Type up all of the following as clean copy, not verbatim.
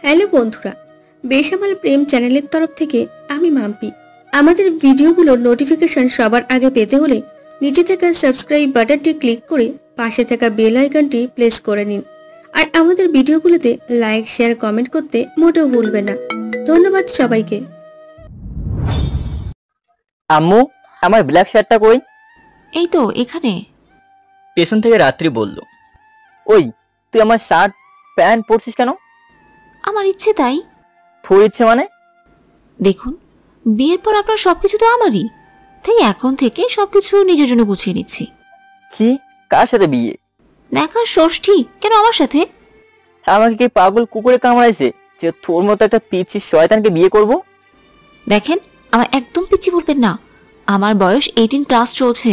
Hello বন্ধুরা, বেসামাল প্রেম চ্যানেলের তরফ থেকে আমি মাম্পি। আমাদের ভিডিওগুলোর নোটিফিকেশন সবার আগে পেতে হলে নিচে থাকা সাবস্ক্রাইব বাটনটি ক্লিক করে পাশে থাকা বেল আইকনটি প্রেস করে নিন। আর আমাদের ভিডিওগুলোতে লাইক, শেয়ার, কমেন্ট করতে মোটেও ভুলবেন না। ধন্যবাদ সবাইকে। আম্মু, আমার ব্ল্যাক শার্টটা কই? এই তো এখানে। পেছন থেকে রাত্রি বলল, ওই তুই আমার শার্ট প্যান্ট পরছিস কেন? আমার ইচ্ছে তাই। তোর ইচ্ছে মানে? দেখুন, বিয়ের পর আপনার সবকিছু তো আমারই, তাই এখন থেকে সবকিছু নিজের জন্য গুছিয়ে নিচ্ছি। কি? কার সাথে বিয়ে? দেখার ষষ্ঠী। কেন আমার সাথে? আমাকে কি পাগল কুকুরে কামড়াইছে যে তোর মতো একটা পিচ্ছি শয়তানকে বিয়ে করব? দেখেন, আমার একদম পিচ্ছি বলবেন না। আমার বয়স 18+ চলছে।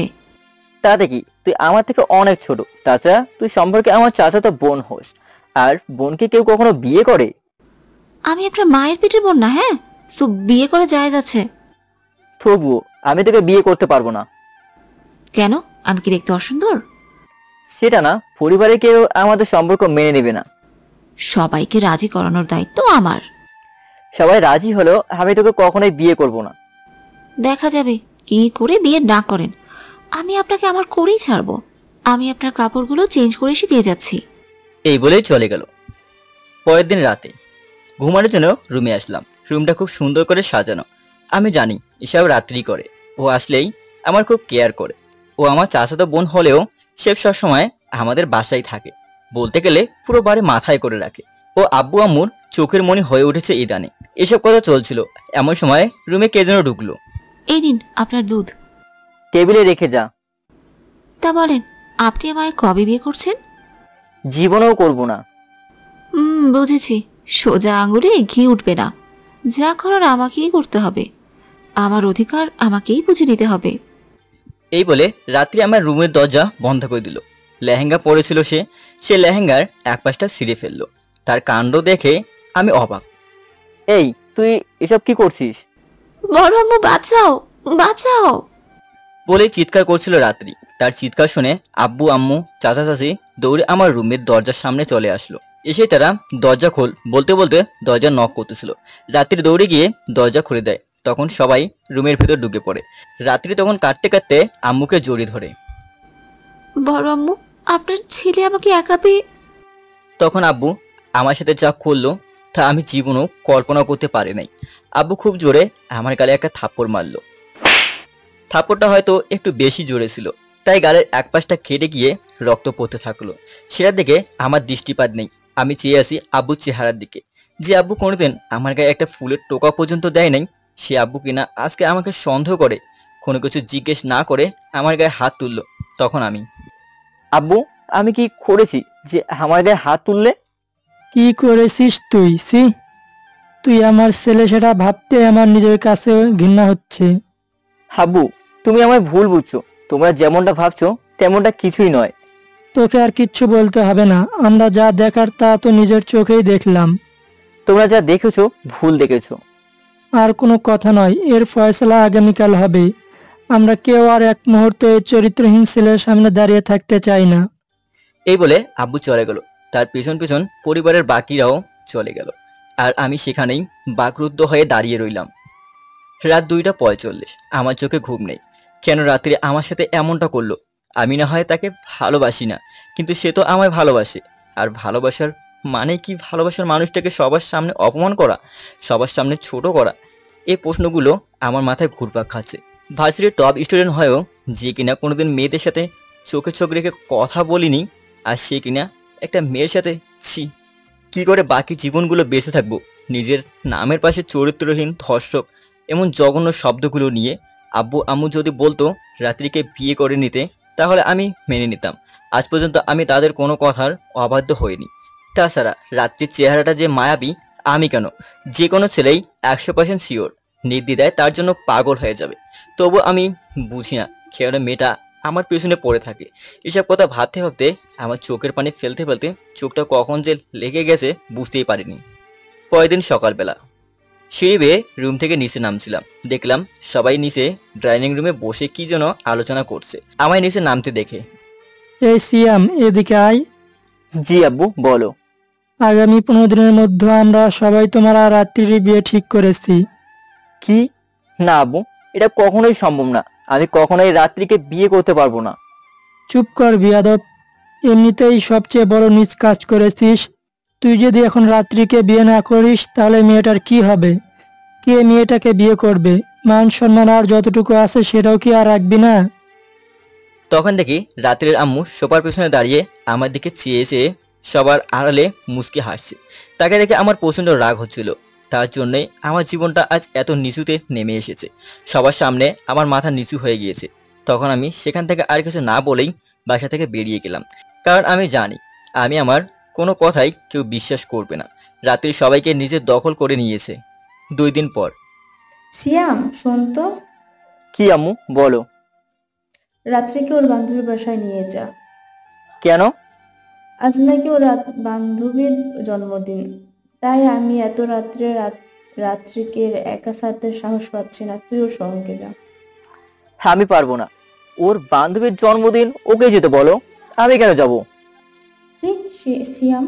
তাতে কি, তুই আমার থেকে অনেক ছোট। তাছাড়া তুই সম্পর্কে আমার চাচাতো বোন হোস, আর বোনকে কেউ কখনো বিয়ে করে? আমি আপনার মায়ের পেটের বোন না, হ্যাঁ? সো বিয়ে করা জায়েজ আছে। তবুও আমি তোকে বিয়ে করতে পারবো না। কেন? আমি কি দেখতে অসুন্দর? সেটা না, পরিবারে কেউ আমাদের সম্পর্ক মেনে নেবে না। সবাইকে রাজি করানোর দায়িত্ব আমার। সবাই রাজি হলেও আমি তোকে কখনোই বিয়ে করব না। দেখা যাবে কি করে বিয়ে না করেন। আমি আপনাকে আমার করেই ছাড়বো। আমি আপনার কাপড়গুলো চেঞ্জ করে এসে দিয়ে যাচ্ছি। এই বলেই চলে গেল। পরের দিন রাতে ঘুমানোর জন্য রুমে আসলাম। রুমটা খুব সুন্দর করে সাজানো। আমি জানি এসব রাত্রি করে। ও আসলেই আমার খুব কেয়ার করে। ও আমার চাচাতো বোন হলেও সে সবসময় আমাদের বাসায় থাকে। বলতে গেলে পুরো বাড়ি মাথায় করে রাখে। ও আব্বু আম্মুর চোখের মনি হয়ে উঠেছে ইদানে। এসব কথা চলছিল, এমন সময় রুমে কে যেন ঢুকলো। এই নিন আপনার দুধ। টেবিলে রেখে যা। তা বলেন, আপনি আমায় কবে বিয়ে করছেন? জীবনেও করব না। বুঝেছি। সোজা আঙুলে ঘি উঠবে না। যা করার আমাকেই করতে হবে। আমার অধিকার আমাকেই বুঝে নিতে হবে। এই বলে রাত্রি আমার রুমের দরজা বন্ধ করে দিল। লেহেঙ্গা পরেছিল সে। সে লেহেঙ্গার এক পাশটা ছিঁড়ে ফেললো। তার কাণ্ড দেখে আমি অবাক। এই, তুই এসব কি করছিস? বড় আম্মু, বাঁচাও, বাঁচাও বলে চিৎকার করছিল রাত্রি। তার চিৎকার শুনে আব্বু আম্মু চাচা চাচি দৌড়ে আমার রুমের দরজার সামনে চলে আসলো। এসে তারা দরজা খোল বলতে বলতে দরজা নক করতেছিল। রাত্রি দৌড়ে গিয়ে দরজা খুলে দেয়। তখন সবাই রুমের ভেতর ঢুকে পড়ে। রাত্রি তখন কাঁদতে কাঁদতে আম্মুকে জড়িয়ে ধরে। বড় আম্মু, আপনার ছেলে আমাকে একা পেয়ে। তখন আব্বু আমার সাথে যা করলো তা আমি জীবনও কল্পনা করতে পারি নাই। আব্বু খুব জোরে আমার গালে একটা থাপ্পড় মারলো। থাপ্পড়টা হয়তো একটু বেশি জোরে ছিল, তাই গালের এক পাশটা কেটে গিয়ে রক্ত পড়তে থাকলো। সেটা দেখে আমার দৃষ্টিপাত নেই। আমি চেয়ে আসি আব্বুর চেহারার দিকে। যে আব্বু কোনোদিন আমার গায়ে একটা ফুলের টোকা পর্যন্ত দেয় নাই, সে আব্বু কিনা আজকে আমাকে সন্দেহ করে কোনো কিছু জিজ্ঞেস না করে আমার গায়ে হাত তুললো। তখন আমি, আব্বু আমি কি করেছি যে আমার গায়ে হাত তুললে? কি করেছিস তুই? তুই আমার ছেলে, সেটা ভাবতে আমার নিজের কাছে ঘৃণা হচ্ছে। আব্বু তুমি আমায় ভুল বুঝছো। তোমরা যেমনটা ভাবছো তেমনটা কিছুই নয়। তোকে আর কিচ্ছু বলতে হবে না। আমরা যা দেখার তা তো নিজের চোখেই দেখলাম। তোমরা যা দেখেছো ভুল দেখেছো। আর কোনো কথা নয়, এর ফয়সালা আগামীকাল হবে। আমরা কেউ আর এক মুহূর্ত এই চরিত্রহীন ছেলের সামনে দাঁড়িয়ে থাকতে চাই না। এই বলে আব্বু চলে গেল। তার পেছন পেছন পরিবারের বাকিরাও চলে গেল। আর আমি সেখানেই বাকরুদ্ধ হয়ে দাঁড়িয়ে রইলাম। রাত 2:45। আমার চোখে ঘুম নেই। কেন রাত্রে আমার সাথে এমনটা করলো? আমি না হয় তাকে ভালোবাসি না, কিন্তু সে তো আমায় ভালোবাসে। আর ভালোবাসার মানে কি ভালোবাসার মানুষটাকে সবার সামনে অপমান করা, সবার সামনে ছোট করা? এই প্রশ্নগুলো আমার মাথায় ঘুরপাক খাচ্ছে। ভার্সিটির টপ স্টুডেন্ট হয়েও যে কিনা কোনোদিন মেয়েদের সাথে চোখে চোখ রেখে কথা বলিনি, আর সে কিনা একটা মেয়ের সাথে, ছি! কি করে বাকি জীবনগুলো বেঁচে থাকবো নিজের নামের পাশে চরিত্রহীন ধর্ষক এমন জঘন্য শব্দগুলো নিয়ে? আব্বু আম্মু যদি বলতো রাত্রিকে বিয়ে করে নিতে, তাহলে আমি মেনে নিতাম। আজ পর্যন্ত আমি তাদের কোনো কথার অবাধ্য হইনি। তাছাড়া রাত্রির চেহারাটা যে মায়াবী, আমি কেন, যে কোনো ছেলেই 100% শিওর নির্দ্বিধায় তার জন্য পাগল হয়ে যাবে। তবু আমি বুঝি না কেন মেয়েটা আমার পেছনে পড়ে থাকে। এসব কথা ভাবতে ভাবতে আমার চোখের পানি ফেলতে ফেলতে চোখটা কখন যে লেগে গেছে বুঝতেই পারিনি। পরের দিন সকালবেলা সিঁড়ি বেয়ে রুম থেকে নিচে নামছিলাম। দেখলাম সবাই নিচে ড্রাইনিং রুমে বসে কি যেন আলোচনা করছে। আমায় নিচে নামতে দেখে, এই সিয়াম, এদিকে আয়। জি আব্বু বলো। আগামী 15 দিনের মধ্যে আমরা সবাই তোমার আর রাত্রির বিয়ে ঠিক করেছি। কি? না আব্বু, এটা কখনোই সম্ভব না। আমি কখনোই রাত্রিকে বিয়ে করতে পারবো না। চুপ কর বিয়াদব, এমনিতেই সবচেয়ে বড় নীচ কাজ করেছিস। তুই যদি এখন রাত্রিকে বিয়ে না করিস তাহলে মেয়েটার কি হবে? কে মেয়েটাকে বিয়ে করবে? মান সম্মান আর যতটুকু আছে সেটাও কি আর রাখবি না? তখন দেখি রাত্রির আম্মু সোফার পেছনে দাঁড়িয়ে আমার দিকে চেয়ে চেয়ে সবার আড়ালে মুচকি হাসছে। তাকে দেখে আমার প্রচণ্ড রাগ হচ্ছিল। তার জন্যই আমার জীবনটা আজ এত নিচুতে নেমে এসেছে। সবার সামনে আমার মাথা নিচু হয়ে গিয়েছে। তখন আমি সেখান থেকে আর কিছু না বলেই বাসা থেকে বেরিয়ে গেলাম। কারণ আমি জানি আমি আমার কোনো কথাই কেউ বিশ্বাস করবে না। রাত্রি সবাইকে নিজের দখল করে নিয়েছে। 2 দিন পর। সিয়াম, শোন তো, কি আম্মু, বলো। রাত্রিকে ওর বান্ধবীর বাসায় নিয়ে যা। কেন? আজ নাকি ওর বান্ধবীর জন্মদিন, তাই আমি এত রাত্রে রাত্রিকে একা ছাড়তে সাহস পাচ্ছি না। তুই ওর সঙ্গে যা। আমি পারবো না। ওর বান্ধবীর জন্মদিন, ওকে যেতে বলো। আমি কেন যাব? সিয়াম,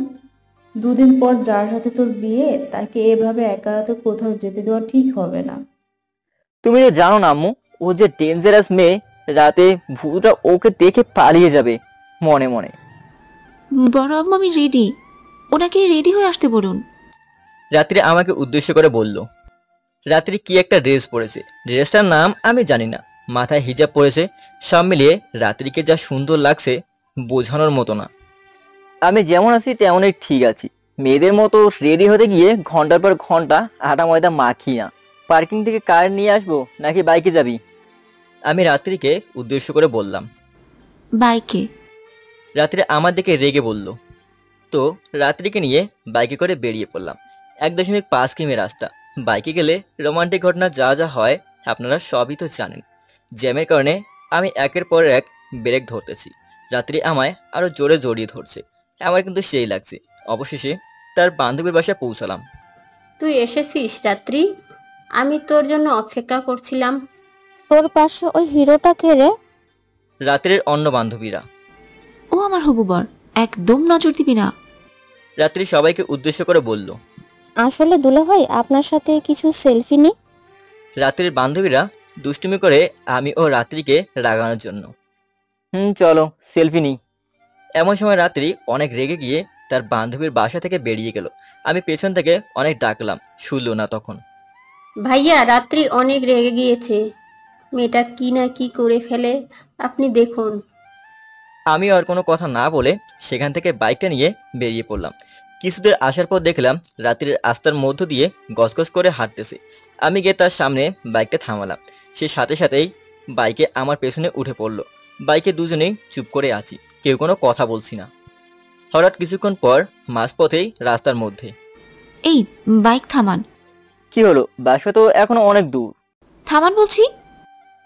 2 দিন পর যার সাথে তোর বিয়ে তাকে এভাবে একা রাতে কোথাও যেতে দেওয়া ঠিক হবে না। তুমি তো জানো না আম্মু, ও যে ডেঞ্জারাস মেয়ে। রাতে ভূতটা ওকে দেখে পালিয়ে যাবে মনে মনে। বড় আম্মু আমি রেডি, ওনাকে রেডি হয়ে আসতে বলুন। রাত্রি আমাকে উদ্দেশ্য করে বলল। রাত্রি কি একটা ড্রেস পরেছে, ড্রেসটার নাম আমি জানি না। মাথায় হিজাব পরেছে। সব মিলিয়ে রাত্রিকে যা সুন্দর লাগছে বোঝানোর মতো না। আমি যেমন আছি তেমনই ঠিক আছি। মেয়েদের মতো রেডি হতে গিয়ে ঘন্টার পর ঘন্টা আটা ময়দা মাখি না। পার্কিং থেকে কার নিয়ে আসবো নাকি বাইকে যাবি? আমি রাত্রিকে উদ্দেশ্য করে বললাম। বাইকে। রাত্রি আমার দিকে রেগে বলল। তো রাত্রিকে নিয়ে বাইকে করে বেরিয়ে পড়লাম। 1.5 কিমি রাস্তা। বাইকে গেলে রোমান্টিক ঘটনা যা যা হয় আপনারা সবই তো জানেন। জ্যামের কারণে আমি একের পর এক ব্রেক ধরতেছি। রাত্রি আমায় আরো জোরে জড়িয়ে ধরছে। আমার কিন্তু সেই লাগছে। অবশেষে তার বান্ধবীর বাসায় পৌঁছালাম। তুই এসেছিস রাত্রি? আমি তোর জন্য অপেক্ষা করছিলাম। তোর পাশে ওই হিরোটা কে রে? রাত্রির অন্য বান্ধবীরা। ও আমার হবু বর, একদম নজর দিবি না। রাত্রি সবাইকে উদ্দেশ্য করে বলল। আসলে দুলাভাই, আপনার সাথে কিছু সেলফি নি। রাত্রির বান্ধবীরা দুষ্টুমি করে আমি ও রাত্রিকে রাগানোর জন্য। চলো সেলফি নি। এমন সময় রাত্রি অনেক রেগে গিয়ে তার বান্ধবীর বাসা থেকে বেরিয়ে গেল। আমি পেছন থেকে অনেক ডাকলাম, শুনল না তখন। ভাইয়া, রাত্রি অনেক রেগে গিয়েছে। মেয়েটা কি না কি করে ফেলে, আপনি দেখুন। আমি আর কোনো কথা না বলে সেখান থেকে বাইকটা নিয়ে বেরিয়ে পড়লাম। কিছুদূর আসার পর দেখলাম রাত্রির রাস্তার মধ্য দিয়ে গজগজ করে হাঁটতেছে। আমি গিয়ে তার সামনে বাইকটা থামালাম। সে সাথে সাথেই বাইকে আমার পেছনে উঠে পড়ল। বাইকে দুজনেই চুপ করে আছি, কেউ কোনো কথা বলছি না। হঠাৎ কিছুক্ষণ পর মাঝপথেই রাস্তার মধ্যে। এই বাইক থামান। কি হলো? বাসা তো এখনো অনেক দূর। থামান বলছি।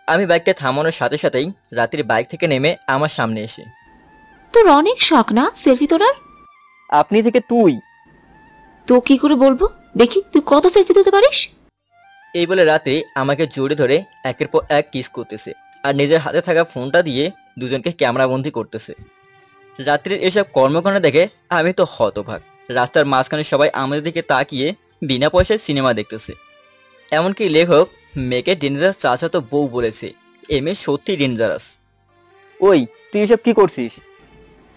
আমি বাইকটা থামানোর সাথে সাথেই রাত্রি বাইক থেকে নেমে আমার সামনে এসে। তোর অনেক শখ না সেলফি তোলার? আপনি থেকে তুই? তো কি করে বলবো, দেখি তুই কত সেলফি তুলতে পারিস। এই বলে রাত্রি আমাকে জড়িয়ে ধরে একের পর এক কিস করতেছে আর নিজের হাতে থাকা ফোনটা দিয়ে দুজনকে ক্যামেরাবন্দি করতেছে। রাত্রির এসব কর্মকাণ্ড দেখে আমি তো হতভাগ। রাস্তার মাঝখানে সবাই আমাদের দিকে তাকিয়ে বিনা পয়সায় সিনেমা দেখতেছে। এমনকি লেখক মেয়েকে ডেঞ্জারাস চাচাতো বউ বলেছে। এ মেয়ে সত্যি ডেঞ্জারাস। ওই, তুই এসব কি করছিস?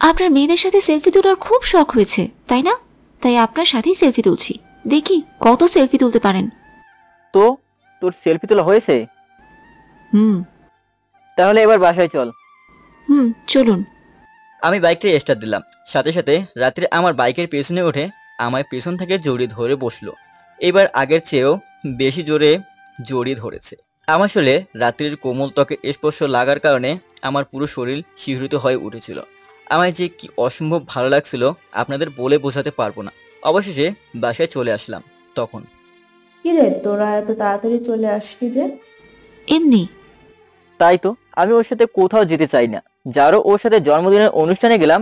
আপনার মেয়েদের সাথে সেলফি তোলার খুব শখ হয়েছে তাই না? তাই আপনার সাথেই সেলফি তুলছি, দেখি কত সেলফি তুলতে পারেন। তো তোর সেলফি তোলা হয়েছে? তাহলে এবার বাসায় চল। চলুন। আমি বাইকটা স্টার্ট দিলাম। সাথে সাথে রাত্রি আমার বাইকের পেছনে উঠে আমায় পেছন থেকে জড়িয়ে ধরে বসলো। এবার আগের চেয়েও বেশি জোরে জড়িয়ে ধরেছে। আমার আসলে রাত্রির কোমল ত্বকে স্পর্শ লাগার কারণে আমার পুরো শরীর শিহরিত হয়ে উঠেছিল। আমায় যে কি অসম্ভব ভালো লাগছিল আপনাদের বলে বোঝাতে পারবো না। অবশেষে বাসায় চলে আসলাম। তখন কিরে, তোরা এত তাড়াতাড়ি চলে আসলি যে? এমনি। তাই তো, আমি ওর সাথে কোথাও যেতে চাই না। যারও ওর সাথে জন্মদিনের অনুষ্ঠানে গেলাম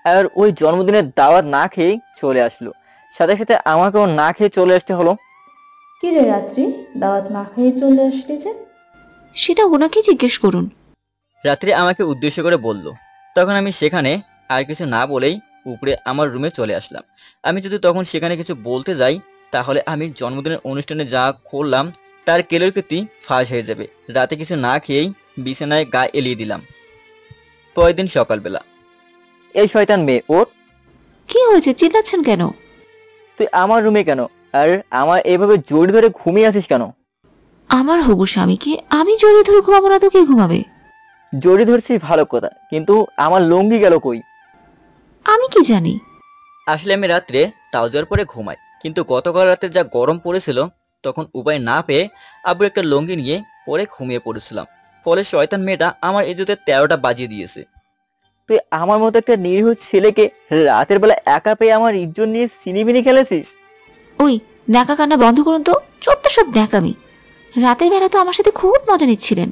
আর ওই জন্মদিনের দাওয়াত না খেয়েই চলে আসলো। সাথে সাথে আমাকেও না খেয়ে চলে আসতে হলো। কিরে রাত্রি, দাওয়াত না খেয়ে চলে আসলি যে? সেটা ওনাকে জিজ্ঞেস করুন। রাত্রি আমাকে উদ্দেশ্য করে বলল। তখন আমি সেখানে আর কিছু না বলেই উপরে আমার রুমে চলে আসলাম। আমি যদি তখন সেখানে কিছু বলতে যাই তাহলে আমি জন্মদিনের অনুষ্ঠানে যা করলাম তার কেলেরকীর্তি ফাঁস হয়ে যাবে। রাতে কিছু না খেয়েই বিছানায় গা এলিয়ে দিলাম। পরের দিন সকালবেলা, এই শয়তান মেয়ে ওঠ, কি হয়েছে, চিল্লাচ্ছেন কেন? তুই আমার রুমে কেন? আর আমার এভাবে জড়িয়ে ধরে ঘুমিয়ে আছিস কেন? আমার হবু স্বামীকে আমি জড়িয়ে ধরে ঘুমাবো না তো কে ঘুমাবে? জড়িয়ে ধরছিস ভালো কথা, কিন্তু আমার লুঙ্গি গেল কই? আমি কি জানি। আসলে আমি রাত্রে ট্রাউজার পরে ঘুমাই, কিন্তু গতকাল রাতে যা গরম পড়েছিল তখন উপায় না পেয়ে আব্বুর একটা লুঙ্গি নিয়ে পরে ঘুমিয়ে পড়েছিলাম। ফলে শয়তান মেয়েটা আমার ইজ্জতের 13টা বাজিয়ে দিয়েছে। তুই আমার মতো একটা নিরীহ ছেলেকে রাতের বেলা একা পেয়ে আমার ইজ্জত নিয়ে সিনিবিনি খেলেছিস। ওই ন্যাকা কান্না বন্ধ করুন তো, চোদ্দ সব ন্যাকামি। রাতের বেলা তো আমার সাথে খুব মজা নিচ্ছিলেন।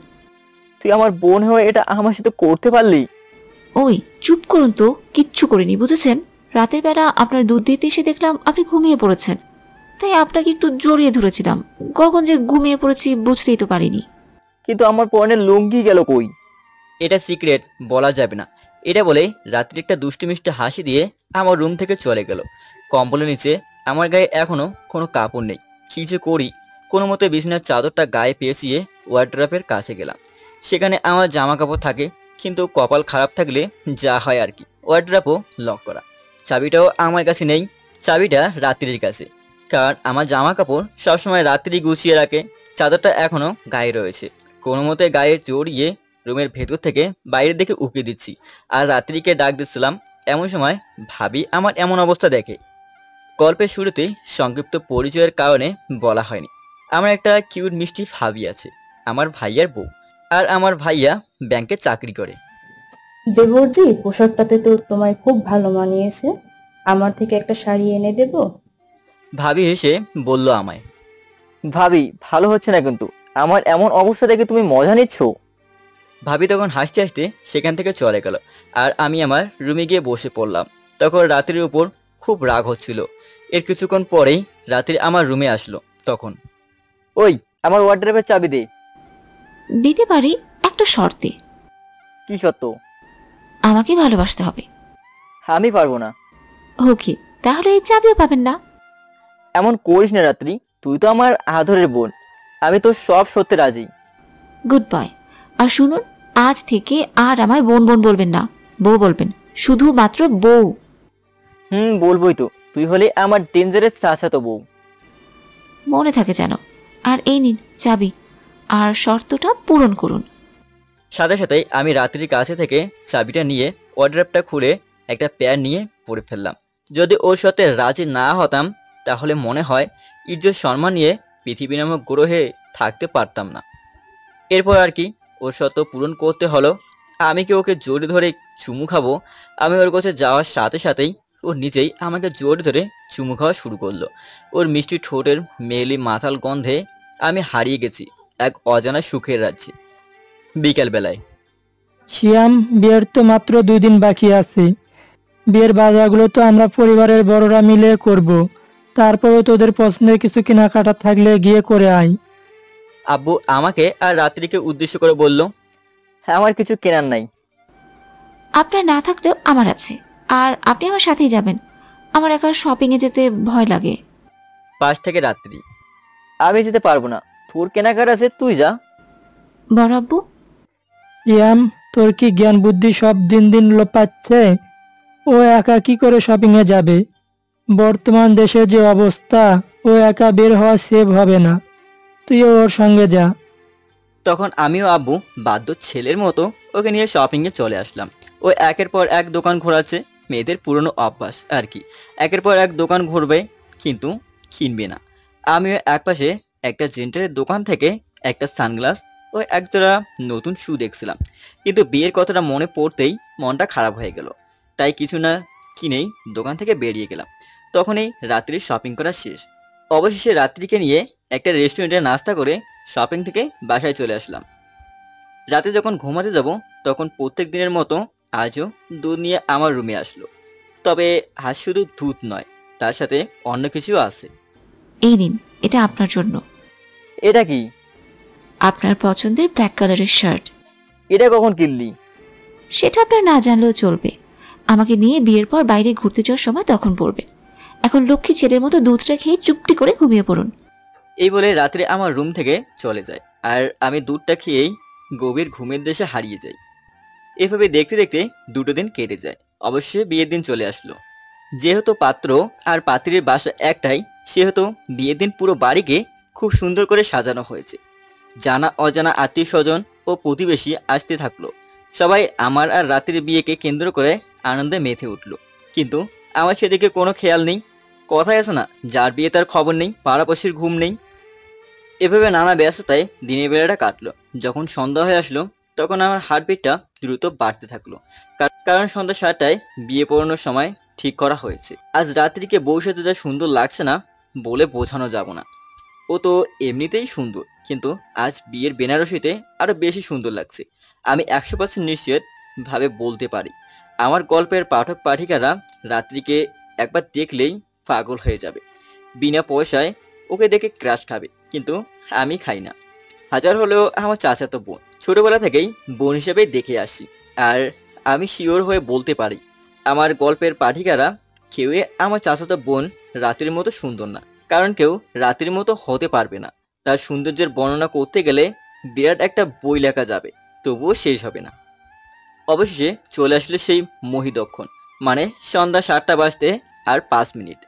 তুই আমার বোন হয়ে এটা আমার সাথে করতে পারলি? ওই চুপ করুন তো, কিচ্ছু করিনি বুঝেছেন। রাতের বেলা আপনার দুধ দিতে এসে দেখলাম আপনি ঘুমিয়ে পড়েছেন, তাই আপনাকে একটু জড়িয়ে ধরেছিলাম। কখন যে ঘুমিয়ে পড়েছি বুঝতেই তো পারিনি। কিন্তু আমার পরনের লুঙ্গি গেল কই? এটা সিক্রেট, বলা যাবে না। এটা বলে রাত্রি একটা দুষ্টু মিষ্টি হাসি দিয়ে আমার রুম থেকে চলে গেল। কম্বলের নিচে আমার গায়ে এখনো কোনো কাপড় নেই। কি যে করি, কোনো মতে বিছানার চাদরটা গায়ে পেঁচিয়ে ওয়ার্ড্রপের কাছে গেলাম। সেখানে আমার জামা কাপড় থাকে, কিন্তু কপাল খারাপ থাকলে যা হয় আর কি, ওয়ার্ড্রপও লক করা। চাবিটাও আমার কাছে নেই, চাবিটা রাত্রির কাছে। কারণ আমার জামা কাপড় সবসময় রাত্রি গুছিয়ে রাখে। চাদরটা এখনো গায়ে রয়েছে। কোনো মতে গায়ে জড়িয়ে রুমের ভেতর থেকে বাইরের দিকে উঁকি দিচ্ছি আর রাত্রিকে ডাক দিচ্ছিলাম। এমন সময় ভাবি আমার এমন অবস্থা দেখে। গল্পের শুরুতেই সংক্ষিপ্ত পরিচয়ের কারণে বলা হয়নি, আমার একটা কিউট মিষ্টি ভাবি আছে, আমার ভাইয়ার বউ। আর আমার ভাইয়া ব্যাংকে চাকরি করে। দেবরজি, পোশাকটাতে তো তোমায় খুব ভালো মানিয়েছে। আমার থেকে একটা শাড়ি এনে দেবো? ভাবি হেসে বলল আমায়। ভাবি ভালো হচ্ছে না, কিন্তু আমার এমন অবস্থা দেখে তুমি মজা নিচ্ছ। ভাবি তখন হাসতে হাসতে সেখান থেকে চলে গেল আর আমি আমার রুমে গিয়ে বসে পড়লাম। তখন রাত্রির উপর খুব রাগ হচ্ছিল। এর কিছুক্ষণ পরেই রাত্রি আমার রুমে আসলো। তখন, ওই আমার ওয়ার্ড্রপের চাবি দে। দিতে পারি, একটা শর্তে। কি শর্ত? আমাকে ভালোবাসতে হবে। আমি পারবো না। ওকে, তাহলে এই চাবিও পাবেন না। এমন করিস না রাত্রি, তুই তো আমার আদরের বোন, আমি তো সব সত্যি রাজি। Good bye. আর শুনুন, আজ থেকে আর আমায় বোন বোন বলবেন না, বউ বলবেন, শুধুমাত্র বউ। বলবোই তো, তুই হলে আমার ডেঞ্জারাস চাচাতো বউ। মনে থাকে যেন। আর এই নিন চাবি, আর শর্তটা পূরণ করুন। সাথে সাথেই আমি রাত্রির কাছে থেকে চাবিটা নিয়ে ওয়ার্ড্রপটা খুলে একটা প্যান নিয়ে পরে ফেললাম। যদি ওর সাথে রাজি না হতাম তাহলে মনে হয় ইজ্জত সম্মান নিয়ে পৃথিবী নামক গ্রহে থাকতে পারতাম না। এরপর আর কি, ওর শর্ত পূরণ করতে হলো। আমি কি ওকে জড়িয়ে ধরে চুমু খাবো? আমি ওর কাছে যাওয়ার সাথে সাথেই ও নিজেই আমাকে জড়িয়ে ধরে চুমু খাওয়া শুরু করলো। ওর মিষ্টি ঠোঁটের মেয়েলি মাথাল গন্ধে আমি হারিয়ে গেছি এক অজানা সুখের রাজ্যে। বিকেলবেলায়, শিয়াম, বিয়ের তো মাত্র 2 দিন বাকি আছে। বিয়ের বাজারগুলো তো আমরা পরিবারের বড়রা মিলে করব। তারপরেও তোদের পছন্দের কিছু কেনাকাটা থাকলে গিয়ে করে আয়। আব্বু আমাকে আর রাত্রিকে উদ্দেশ্য করে বলল, আমার কিছু কেনার নাই। আপনার না থাকলেও আমার আছে, আর আপনি আমার সাথেই যাবেন। আমার একা শপিংয়ে যেতে ভয় লাগে। পাশ থেকে রাত্রি, আমি যেতে পারবো না, তোর কেনাকাটা আছে, তুই যা। বড় আব্বু, শিয়াম, তোর কি জ্ঞান বুদ্ধি সব দিন দিন লোপ পাচ্ছে? ও একা কি করে শপিংয়ে যাবে? বর্তমান দেশের যে অবস্থা, ও একা বের হওয়া সেভ হবে না। তুইও ওর সঙ্গে যা। তখন আমিও আব্বু বাধ্য ছেলের মতো ওকে নিয়ে শপিংয়ে চলে আসলাম। ও একের পর এক দোকান ঘোরাচ্ছে, মেয়েদের পুরনো অভ্যাস আর কি। একের পর এক দোকান ঘুরবে কিন্তু কিনবে না। আমিও একপাশে একটা জেন্টারের দোকান থেকে একটা সানগ্লাস ও একজোড়া নতুন শু দেখছিলাম, কিন্তু বিয়ের কথাটা মনে পড়তেই মনটা খারাপ হয়ে গেল। তাই কিছু না কিনেই দোকান থেকে বেরিয়ে গেলাম। তখনই রাত্রির শপিং করা শেষ। অবশেষে রাত্রিকে নিয়ে একটা রেস্টুরেন্টে নাস্তা করে শপিং থেকে বাসায় চলে আসলাম। রাতে যখন ঘুমাতে যাব তখন প্রত্যেক দিনের মতো আজও দুধ নিয়ে আমার রুমে আসলো। তবে আজ শুধু দুধ নয়, তার সাথে অন্য কিছুও আছে। এই নিন, এটা আপনার জন্য। এটা কি? আপনার পছন্দের ব্ল্যাক কালারের শার্ট। এটা কখন কিনলি? সেটা আপনার না জানলেও চলবে। আমাকে নিয়ে বিয়ের পর বাইরে ঘুরতে যাওয়ার সময় তখন পড়বে। এখন লক্ষ্মী ছেলের মতো দুধটা খেয়ে চুপটি করে ঘুমিয়ে পড়ুন। এই বলে রাত্রে আমার রুম থেকে চলে যায়, আর আমি দুধটা খেয়েই গভীর ঘুমের দেশে হারিয়ে যাই। এভাবে দেখতে দেখতে 2 দিন কেটে যায়। অবশ্যই বিয়ের দিন চলে আসলো। যেহেতু পাত্র আর পাত্রীর বাসা একটাই, সেহেতু বিয়ের দিন পুরো বাড়িকে খুব সুন্দর করে সাজানো হয়েছে। জানা অজানা আত্মীয় স্বজন ও প্রতিবেশী আসতে থাকলো। সবাই আমার আর রাত্রির বিয়েকে কেন্দ্র করে আনন্দে মেতে উঠলো। কিন্তু আমার সেদিকে কোনো খেয়াল নেই। কথাই আছে না, যার বিয়ে তার খবর নেই, পাড়াপড়শির ঘুম নেই। এভাবে নানা ব্যস্ততায় দিনের বেলাটা কাটলো। যখন সন্ধ্যা হয়ে আসলো তখন আমার হার্টবিটটা দ্রুত বাড়তে থাকলো। কারণ সন্ধ্যা 7টায় বিয়ে পড়ানোর সময় ঠিক করা হয়েছে। আজ রাত্রিকে বউ সাথে যা সুন্দর লাগছে না বলে বোঝানো যাব না। ও তো এমনিতেই সুন্দর, কিন্তু আজ বিয়ের বেনারসিতে আরো বেশি সুন্দর লাগছে। আমি 100% নিশ্চিত ভাবে বলতে পারি, আমার গল্পের পাঠক পাঠিকারা রাত্রিকে একবার দেখলেই পাগল হয়ে যাবে। বিনা পয়সায় ওকে দেখে ক্রাশ খাবে, কিন্তু আমি খাই না। হাজার হলেও আমার চাচাতো বোন, ছোটবেলা থেকেই বোন হিসেবে দেখে আসি। আর আমি শিওর হয়ে বলতে পারি, আমার গল্পের পাঠিকারা কেউই আমার চাচাতো বোন রাত্রির মতো সুন্দর না। কারণ কেউ রাত্রির মতো হতে পারবে না। তার সৌন্দর্যের বর্ণনা করতে গেলে বিরাট একটা বই লেখা যাবে, তবুও শেষ হবে না। অবশেষে চলে আসলে সেই মহিদক্ষণ, মানে সন্ধ্যা 7টা বাজতে আর 5 মিনিট।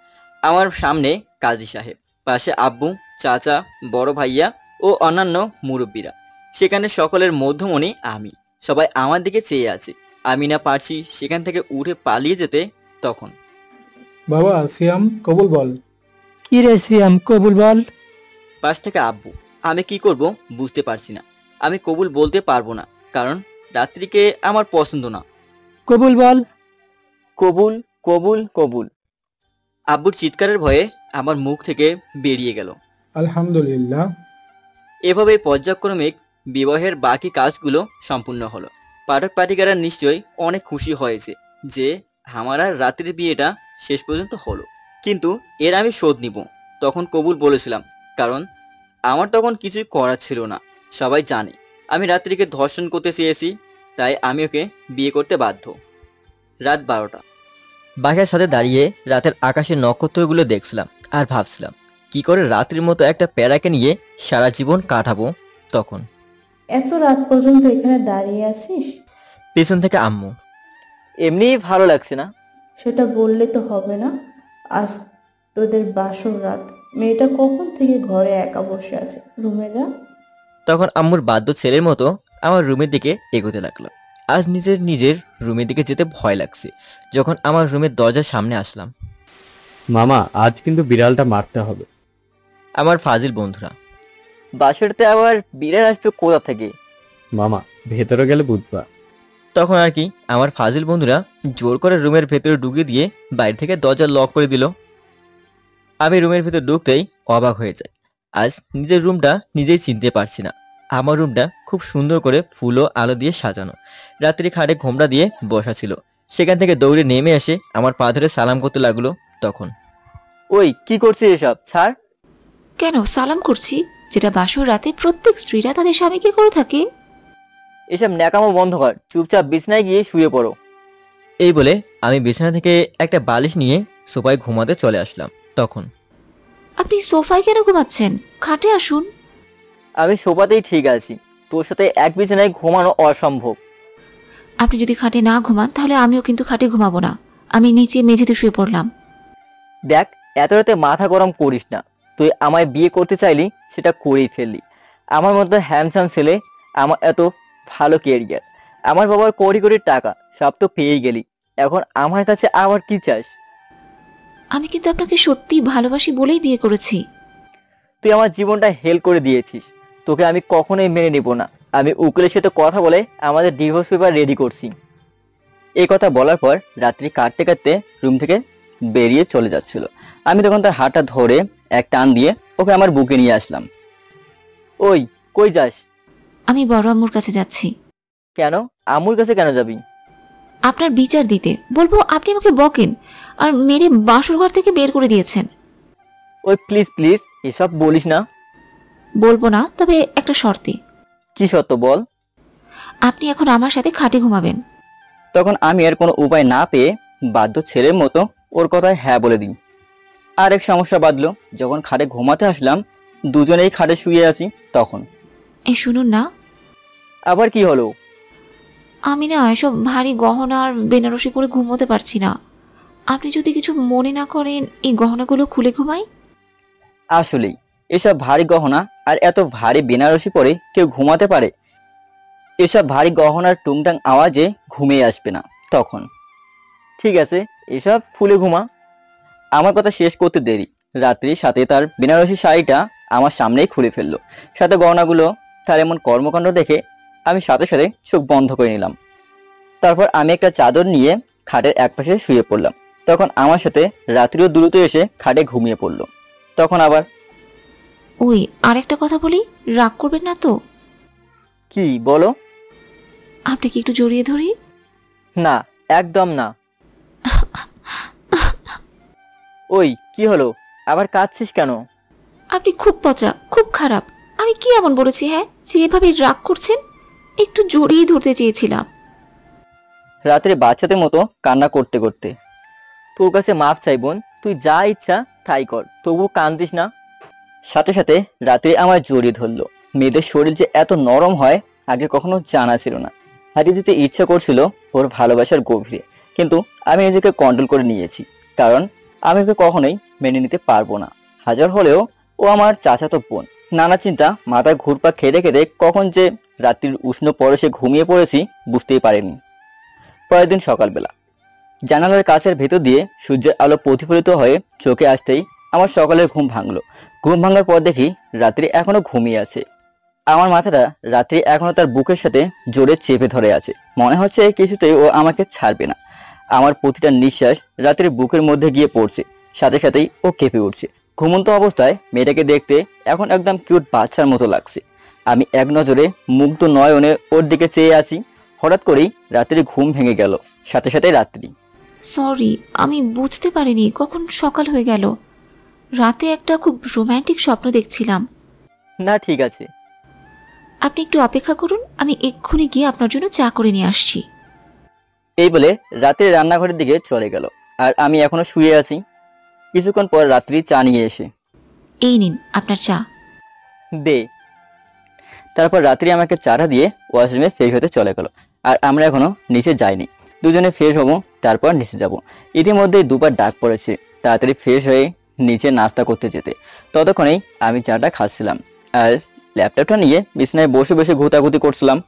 আমার সামনে কাজী সাহেব, পাশে আব্বু, চাচা, বড় ভাইয়া ও অন্যান্য মুরব্বীরা। সেখানে সকলের মধ্যমণি আমি। সবাই আমার দিকে চেয়ে আছে। আমি না পারছি সেখান থেকে উঠে পালিয়ে যেতে। তখন বাবা সিয়াম কবুল বল। কি রে সিয়াম, কবুল বল। পাশ থেকে আব্বু। আমি কি করব বুঝতে পারছি না। আমি কবুল বলতে পারবো না, কারণ রাত্রিকে আমার পছন্দ না। কবুল বল। কবুল কবুল কবুল। আব্বুর চিৎকারের ভয়ে আমার মুখ থেকে বেরিয়ে গেল। আলহামদুলিল্লাহ। এভাবে পর্যায়ক্রমিক বিবাহের বাকি কাজগুলো সম্পূর্ণ হলো। পাঠক পাঠিকারা নিশ্চয়ই অনেক খুশি হয়েছে যে আমার আর রাত্রির বিয়েটা শেষ পর্যন্ত হলো। কিন্তু এর আমি শোধ নিব। তখন কবুল বলেছিলাম, কারণ আমার তখন কিছুই করার ছিল না। সবাই জানে আমি রাত্রিকে ধর্ষণ করতে চেয়েছি, তাই আমি ওকে বিয়ে করতে বাধ্য। রাত 12টা। বাসার সাথে দাঁড়িয়ে রাতের আকাশের নক্ষত্রগুলো দেখছিলাম আর ভাবছিলাম কি করে রাত্রির মতো একটা প্যারাকে নিয়ে সারা জীবন কাটাবো। তখন এত রাত পর্যন্ত এখানে দাঁড়িয়ে আছিস? পেছন থেকে আম্মু, এমনি ভালো লাগছে না। সেটা বললে তো হবে না। আজ তোদের বাসর রাত। মেয়েটা কখন থেকে ঘরে একা বসে আছে, রুমে যা। তখন আম্মুর বাধ্য ছেলের মতো আমার রুমের দিকে এগোতে লাগলো। আজ নিজের রুমের দিকে যেতে ভয় লাগছে। যখন আমার রুমের দরজার সামনে আসলাম, মামা আজ কিন্তু বিড়ালটা মারতে হবে। আমার ফাজিল বন্ধুরা, বাসাতে আবার বিড়াল আসবে কোথা থেকে? মামা ভেতরে গেলে বুঝবা। তখন আর কি আমার ফাজিল বন্ধুরা জোর করে রুমের ভেতরে ঢুকিয়ে দিয়ে বাইরে থেকে দরজা লক করে দিল। আমি রুমের ভেতর ঢুকতেই অবাক হয়ে যাই। আজ নিজের রুমটা নিজেই চিনতে পারছি না। আমার রুমটা খুব সুন্দর করে ফুল ও আলো দিয়ে সাজানো। রাত্রি খাটে ঘোমটা দিয়ে বসা ছিল। সেখান থেকে দৌড়ে নেমে এসে আমার পা ধরে সালাম করতে লাগলো। তখন, ওই কি করছিস এসব, ছাড়। কেন সালাম করছি? যেটা বাসর রাতে প্রত্যেক স্ত্রীরা তাদের স্বামীকে করে থাকে। এসব ন্যাকামো বন্ধ কর, চুপচাপ বিছানায় গিয়ে শুয়ে পড়ো। এই বলে আমি বিছানা থেকে একটা বালিশ নিয়ে সোফায় ঘুমাতে চলে আসলাম। তখন, আপনি সোফায় কেন ঘুমাচ্ছেন? খাটে আসুন। আমি সোফাতেই ঠিক আছি, তোর সাথে এক বিছানায় ঘুমানো অসম্ভব। আপনি যদি খাটে না ঘুমান তাহলে আমিও কিন্তু খাটে ঘুমাবো না। আমি নিচে মেঝেতে শুয়ে পড়লাম। দেখ, এত রাতে মাথা গরম করিস না। তুই আমায় বিয়ে করতে চাইলি, সেটা করেই ফেললি। আমার মতো হ্যান্ডসাম ছেলে, আমার এত ভালো ক্যারিয়ার, আমার বাবার কোটি কোটি টাকা, সব তো পেয়েই গেলি। এখন আমার কাছে আবার কি চাস? আমি কিন্তু আপনাকে সত্যি ভালোবাসি বলেই বিয়ে করেছি। তুই আমার জীবনটা হেল করে দিয়েছিস। তোকে আমি কখনোই মেনে নেব না। আমি উকিলের সাথে কথা বলে আমাদের ডিভোর্স পেপার রেডি করছি। এই কথা বলার পর রাত্রি কাটতে কাটতে রুম থেকে বেরিয়ে চলে যাচ্ছিল। আমি তখন তার হাতটা ধরে এক টান দিয়ে ওকে আমার বুকে নিয়ে আসলাম। ওই কই যাস? আমি বড় আম্মুর কাছে যাচ্ছি। কেন? আম্মুর কাছে কেন যাবি? আপনার বিচার দিতে। বলবো আপনি আমাকে বকেন আর মেরে বাসর ঘর থেকে বের করে দিয়েছেন। ওই প্লিজ প্লিজ এসব বলিস না। বলবো না, তবে একটা শর্তে। কি শর্ত বল? আপনি এখন আমার সাথে খাটে ঘুমাবেন। তখন আমি আর কোনো উপায় না পেয়ে বাধ্য ছেলের মতো ওর কথায় হ্যাঁ বলে দিই। আরেক সমস্যা বাঁধলো, যখন খাটে ঘুমাতে আসলাম, দুজনেই খাটে শুয়ে আছি, তখন এই শুনুন না, আবার কি হলো? আমি না এসব ভারী গহনা আর বেনারসি পরে ঘুমোতে পারছি না। আপনি যদি কিছু মনে না করেন এই গহনাগুলো খুলে ঘুমাই। আসলেই এসব ভারী গহনা আর এত ভারী বেনারসি পরে কেউ ঘুমাতে পারে? এসব ভারী গহনার টুংটাং আওয়াজে ঘুমিয়ে আসবে না তখন। ঠিক আছে, এসব খুলে ঘুমা। আমার কথা শেষ করতে দেরি, রাত্রির সাথে তার বেনারসি শাড়িটা আমার সামনেই খুলে ফেললো, সাথে গহনাগুলো। তার এমন কর্মকাণ্ড দেখে আমি সাথে সাথে চোখ বন্ধ করে নিলাম। তারপর আমি একটা চাদর নিয়ে খাটের একপাশে শুয়ে পড়লাম। তখন আমার সাথে রাত্রিও দ্রুত এসে খাটে ঘুমিয়ে পড়লো। তখন আবার ওই আরেকটা কথা বলি, রাগ করবেন না তো? কি বলো? আপনাকে একটু জড়িয়ে ধরি? না, একদম না। ওই কি হলো, আবার কাঁদছিস কেন? আপনি খুব পচা, খুব খারাপ। আমি কি এমন বলেছি হ্যাঁ যে এভাবে রাগ করছেন? একটু জড়িয়ে ধরতে চেয়েছিলাম। রাত্রে বাচ্চাদের মতো কান্না করতে করতে। তোর কাছে মাপ চাই বোন, তুই যা ইচ্ছা তাই কর, তবুও কান্দিস না। সাথে সাথে রাত্রে আমার জড়িয়ে ধরলো। মেয়েদের শরীর যে এত নরম হয় আগে কখনো জানা ছিল না। হারিয়ে দিতে ইচ্ছা করছিল ওর ভালোবাসার গভীরে, কিন্তু আমি নিজেকে কন্ট্রোল করে নিয়েছি, কারণ আমি ওকে কখনোই মেনে নিতে পারবো না। হাজার হলেও ও আমার চাচাতো বোন। নানা চিন্তা মাথায় ঘুরপাক খেতে খেতে কখন যে রাত্রির উষ্ণ পরশে ঘুমিয়ে পড়েছি বুঝতেই পারিনি। পরের দিন সকালবেলা জানালার কাছের ভেতর দিয়ে সূর্যের আলো প্রতিফলিত হয়ে চোখে আসতেই আমার সকালের ঘুম ভাঙলো। ঘুম ভাঙার পর দেখি রাত্রি এখনো ঘুমিয়ে আছে। আমার মাথাটা রাত্রি এখনো তার বুকের সাথে জোরে চেপে ধরে আছে। মনে হচ্ছে কিছুতেই ও আমাকে ছাড়বে না। আমার প্রতিটা নিঃশ্বাস রাত্রির বুকের মধ্যে গিয়ে পড়ছে, সাথে সাথেই ও কেঁপে উঠছে। ঘুমন্ত অবস্থায় মেয়েটাকে দেখতে এখন একদম কিউট বাচ্চার মতো লাগছে। আমি এক নজরে মুগ্ধ নয়নে ওর দিকে চেয়ে আছি। হঠাৎ করেই রাত্রির ঘুম ভেঙে গেল, সাথে সাথে রাত্রি। সরি, আমি বুঝতে পারিনি কখন সকাল হয়ে গেল। রাতে একটা খুব রোম্যান্টিক স্বপ্ন দেখছিলাম। না ঠিক আছে, আপনি একটু অপেক্ষা করুন, আমি এক্ষুনি গিয়ে আপনার জন্য চা করে নিয়ে আসছি। এই বলে রাত্রি রান্নাঘরের দিকে চলে গেল, আর আমি এখনো শুয়ে আছি। কিছুক্ষণ পর রাত্রি চা নিয়ে এসে এই নিন আপনার চা। দে। তারপর রাত্রি আমাকে চাটা দিয়ে ওয়াশরুমে ফ্রেশ হতে চলে গেল, আর আমরা এখনো নিচে যাইনি। দুজনে ফ্রেশ হবো, তারপর নিচে যাব। ইতিমধ্যেই দুবার ডাক পড়েছে তাড়াতাড়ি ফ্রেশ হয়ে নিচে নাস্তা করতে যেতে। ততক্ষণেই আমি চাটা খাচ্ছিলাম আর ল্যাপটপটা নিয়ে বিছানায় বসে বসে ঘুতাঘুতি করছিলাম।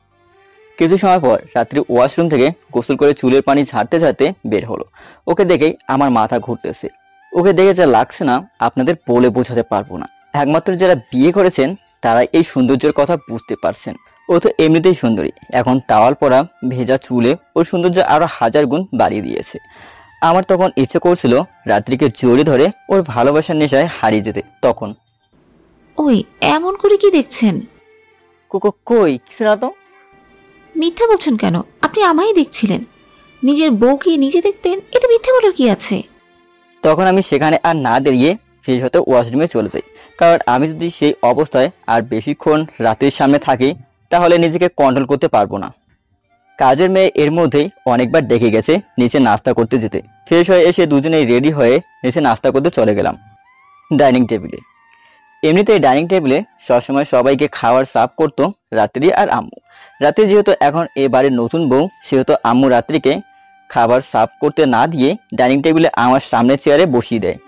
কিছু সময় পর রাত্রি ওয়াশরুম থেকে গোসল করে চুলের পানি ঝাড়তে ঝাড়তে বের হলো। ওকে দেখেই আমার মাথা ঘুরতেছে। ওকে দেখে যা লাগছে না আপনাদের বলে বোঝাতে পারবো না। একমাত্র যারা বিয়ে করেছেন তারা এই সৌন্দর্যের কথা বুঝতে পারছেন। ও তো এমনিতেই সুন্দরী, এখন টাওয়াল পরা ভেজা চুলে ওর সৌন্দর্য আরো 1000 গুণ বাড়িয়ে দিয়েছে। আমার তখন ইচ্ছে করছিল রাত্রিকে জড়িয়ে ধরে ওর ভালোবাসার নেশায় হারিয়ে যেতে। তখন ওই এমন করে কি দেখছেন? কই কিছু না তো। মিথ্যা বলছেন কেন? আপনি আমায় দেখছিলেন। নিজের বউকে নিজে দেখবেন, এতে মিথ্যা বলার কি আছে? তখন আমি সেখানে আর না দাঁড়িয়ে ফ্রেশ হতে ওয়াশরুমে চলে যাই, কারণ আমি যদি সেই অবস্থায় আর বেশিক্ষণ রাতের সামনে থাকি তাহলে নিজেকে কন্ট্রোল করতে পারবো না। কাজের মেয়ে এর মধ্যেই অনেকবার ডেকে গেছে নিচে নাস্তা করতে যেতে। ফ্রেশ হয়ে এসে দুজনেই রেডি হয়ে নিচে নাস্তা করতে চলে গেলাম ডাইনিং টেবিলে। এমনিতেই ডাইনিং টেবিলে সবসময় সবাইকে খাওয়ার সার্ভ করতো রাত্রি আর আম্মু। রাত্রি যেহেতু এখন এ বাড়ির নতুন বউ, সেহেতু আম্মু রাত্রিকে খাবার সার্ভ করতে না দিয়ে ডাইনিং টেবিলে আমার সামনের চেয়ারে বসিয়ে দেয়।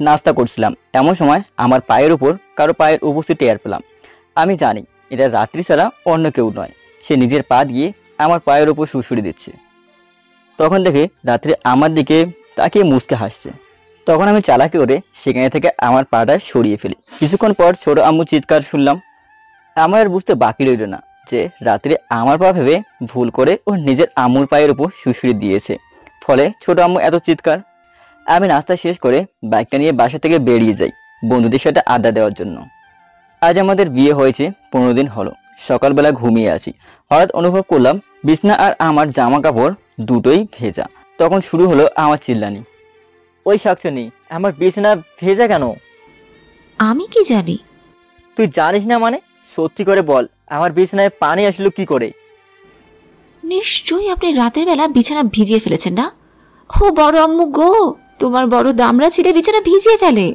নাস্তা করছিলাম, এমন সময় আমার পায়ের উপর কারো পায়ের উপস্থিতি টের পেলাম। আমি জানি এটা রাত্রি ছাড়া অন্য কেউ নয়। সে নিজের পা দিয়ে আমার পায়ের উপর সুড়সুড়ি দিচ্ছে। তখন দেখে রাত্রি আমার দিকে তাকিয়ে মুচকে হাসছে। তখন আমি চালাকি করে সেখানে থেকে আমার পাটা সরিয়ে ফেলি। কিছুক্ষণ পর ছোট আম্মু চিৎকার শুনলাম। আমার আর বুঝতে বাকি রইল না যে রাত্রে আমার পা ভেবে ভুল করে ও নিজের আম্মুর পায়ের উপর সুড়সুড়ি দিয়েছে, ফলে ছোট আম্মু এত চিৎকার। আমি নাস্তা শেষ করে বাইকটা নিয়ে বাসা থেকে বেরিয়ে যাই বন্ধুদের সাথে আড্ডা দেওয়ার জন্য। আজ আমাদের বিয়ে হয়েছে 15 দিন হলো। সকালবেলা ঘুমিয়ে আছি, হঠাৎ অনুভব করলাম বিছনা আর আমার জামা কাপড় দুটোই ভেজা। তখন শুরু হলো আমার চিল্লানি। ওই শাকচুনি, আমার বিছানা ভেজা কেন? আমি কি জানি? তুই জানিস না মানে? সত্যি করে বল, আমার বিছানায় পানি আসলো কি করে? নিশ্চয়ই আপনি রাতের বেলা বিছানা ভিজিয়ে ফেলেছেন না? ও বড় আম্মু গো, তোমার বড় দামড়া ছেলে বিছানা ভিজিয়ে ফেলে।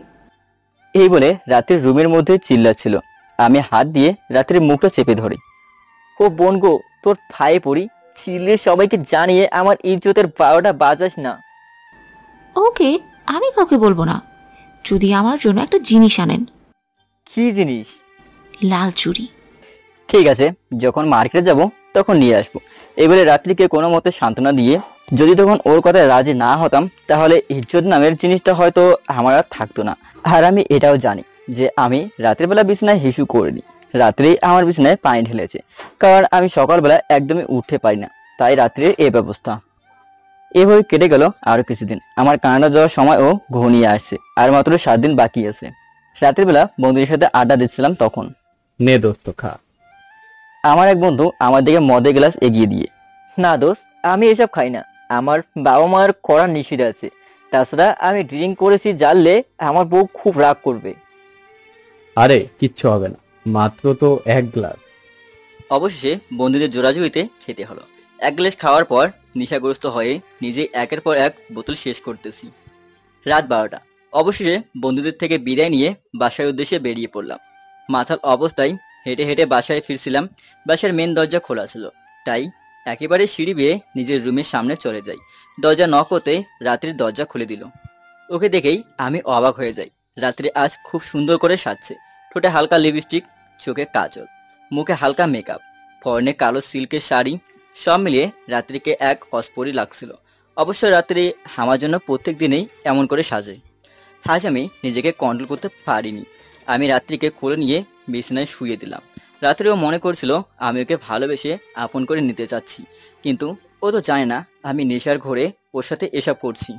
এই বলে রাত্রির রুমের মধ্যে চিল্লাচ্ছিল। আমি হাত দিয়ে রাত্রির মুখটা চেপে ধরি। ও বোন গো, তোর পায়ে পড়ি, চিল্লে সবাইকে জানিয়ে আমার ইজ্জতের 12টা বাজাস না। ওকে, আমি কাউকে বলবো না, যদি আমার জন্য একটা জিনিস আনেন। কি জিনিস? লাল চুড়ি। ঠিক আছে, যখন মার্কেটে যাব তখন নিয়ে আসবো। এই বলে রাত্রিকে কোনো মতে সান্ত্বনা দিয়ে, যদি তখন ওর কথায় রাজি না হতাম তাহলে ইজ্জত নামের জিনিসটা হয়তো আমার আর থাকতো না। আর আমি এটাও জানি যে আমি রাত্রিবেলা বিছানায় হিসু করিনি, রাত্রেই আমার বিছানায় পানি ঢেলেছে, কারণ আমি সকালবেলা একদমই উঠতে পারি না, তাই রাত্রির এই ব্যবস্থা। এভাবে কেটে গেল আরো কিছুদিন। আমার কানাডা যাওয়ার সময়ও ঘনিয়ে আসছে, আর মাত্র 7 দিন বাকি আছে। রাত্রিবেলা বন্ধুদের সাথে আড্ডা দিচ্ছিলাম, তখন নে দোস্ত খা। আমার এক বন্ধু আমার দিকে মদের গ্লাস এগিয়ে দিয়ে, না দোস্ত, আমি এসব খাই না, আমার বাবা মার কড়া নিষেধ আছে, তাছাড়া আমি ড্রিঙ্ক করেছি জানলে আমার বউ খুব রাগ করবে। আরে কিচ্ছু হবে না, মাত্র তো 1 গ্লাস। অবশেষে বন্ধুদের জোরাজুরিতে খেতে হলো। 1 গ্লাস খাওয়ার পর নেশাগ্রস্ত হয়ে নিজে একের পর এক বোতল শেষ করতেছি। রাত 12টা। অবশেষে বন্ধুদের থেকে বিদায় নিয়ে বাসার উদ্দেশ্যে বেরিয়ে পড়লাম। মাথার অবস্থায় হেঁটে হেঁটে বাসায় ফিরছিলাম। বাসার মেন দরজা খোলা ছিল, তাই একেবারে সিঁড়ি বেয়ে নিজের রুমের সামনে চলে যাই। দরজা নক হতে রাত্রির দরজা খুলে দিল। ওকে দেখেই আমি অবাক হয়ে যাই। রাত্রি আজ খুব সুন্দর করে সাজছে, ঠোঁটে হালকা লিপস্টিক, চোখে কাজল, মুখে হালকা মেকআপ, পরনে কালো সিল্কের শাড়ি, সব মিলিয়ে রাত্রিকে এক অস্পরি লাগছিল। অবশ্য রাত্রি আমার জন্য প্রত্যেক দিনেই এমন করে সাজে। আজ আমি নিজেকে কন্ট্রোল করতে পারিনি। আমি রাত্রিকে কোলে নিয়ে বিছানায় শুয়ে দিলাম। রাত্রিও মনে করছিল আমি ওকে ভালোবেসে আপন করে নিতে চাচ্ছি, কিন্তু ও তো জানে না আমি নেশার ঘোরে ওর সাথে এসব করছি।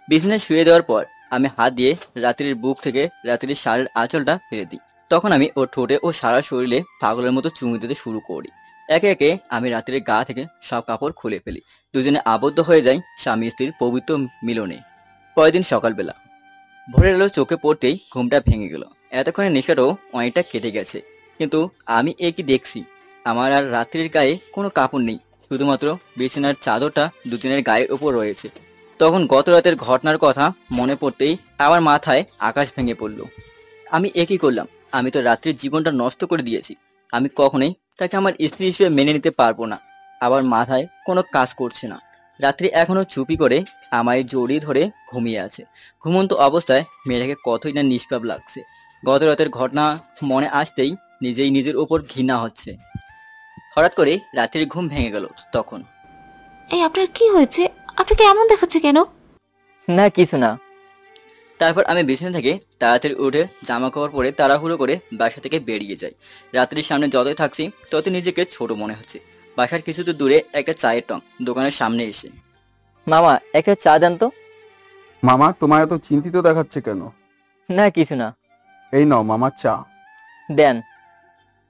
বিছানায় শুয়ে দেওয়ার পর আমি হাত দিয়ে রাত্রির বুক থেকে রাত্রির শাড়ির আঁচলটা ফেলে দিই। তখন আমি ওর ঠোঁটে ও সারা শরীরে পাগলের মতো চুমু দিতে শুরু করি। একে একে আমি রাত্রির গা থেকে সব কাপড় খুলে ফেলি। দুজনে আবদ্ধ হয়ে যাই স্বামী স্ত্রীর পবিত্র মিলনে। পরের দিন সকালবেলা ভোরের আলো চোখে পড়তেই ঘুমটা ভেঙে গেল। এতক্ষণে নেশাটাও অনেকটা কেটে গেছে, কিন্তু আমি কি দেখছি, আমার আর রাত্রির গায়ে কোনো কাপড় নেই, শুধুমাত্র বিছানার চাদরটা দুজনের গায়ের উপর রয়েছে। তখন গত রাতের ঘটনার কথা মনে পড়তেই আমার মাথায় আকাশ ভেঙে পড়ল। আমি কি করলাম? আমি তো রাত্রির জীবনটা নষ্ট করে দিয়েছি। আমি কখনোই তাকে আমার স্ত্রী হিসেবে মেনে নিতে পারবো না। আবার মাথায় কোনো কাজ করছে না। রাত্রি এখনো চুপি করে আমায় জড়িয়ে ধরে ঘুমিয়ে আছে। ঘুমন্ত অবস্থায় মেয়েটাকে কতই না নিষ্পাপ লাগছে। গত রাতের ঘটনা মনে আসতেই নিজেই নিজের উপর ঘৃণা হচ্ছে। হঠাৎ করে রাত্রির ঘুম ভেঙে গেল। তখন এই আপনার কি হয়েছে? আপনাকে এমন দেখাচ্ছে কেন? না, কিছু না। তারপর আমি বিছানা থেকে তাড়াতাড়ি উঠে জামা কাপড় পরে তাড়াহুড়ো করে বাসা থেকে বেরিয়ে যাই। রাত্রির সামনে যতই থাকছি ততই নিজেকে ছোট মনে হচ্ছে। বাসার কিছু দূরে একটা চায়ের টং দোকানের সামনে এসে, মামা একটা চা দেন তো। মামা তোমার এত চিন্তিত দেখাচ্ছে কেন? না, কিছু না। এই নাও মামা চা। দেন।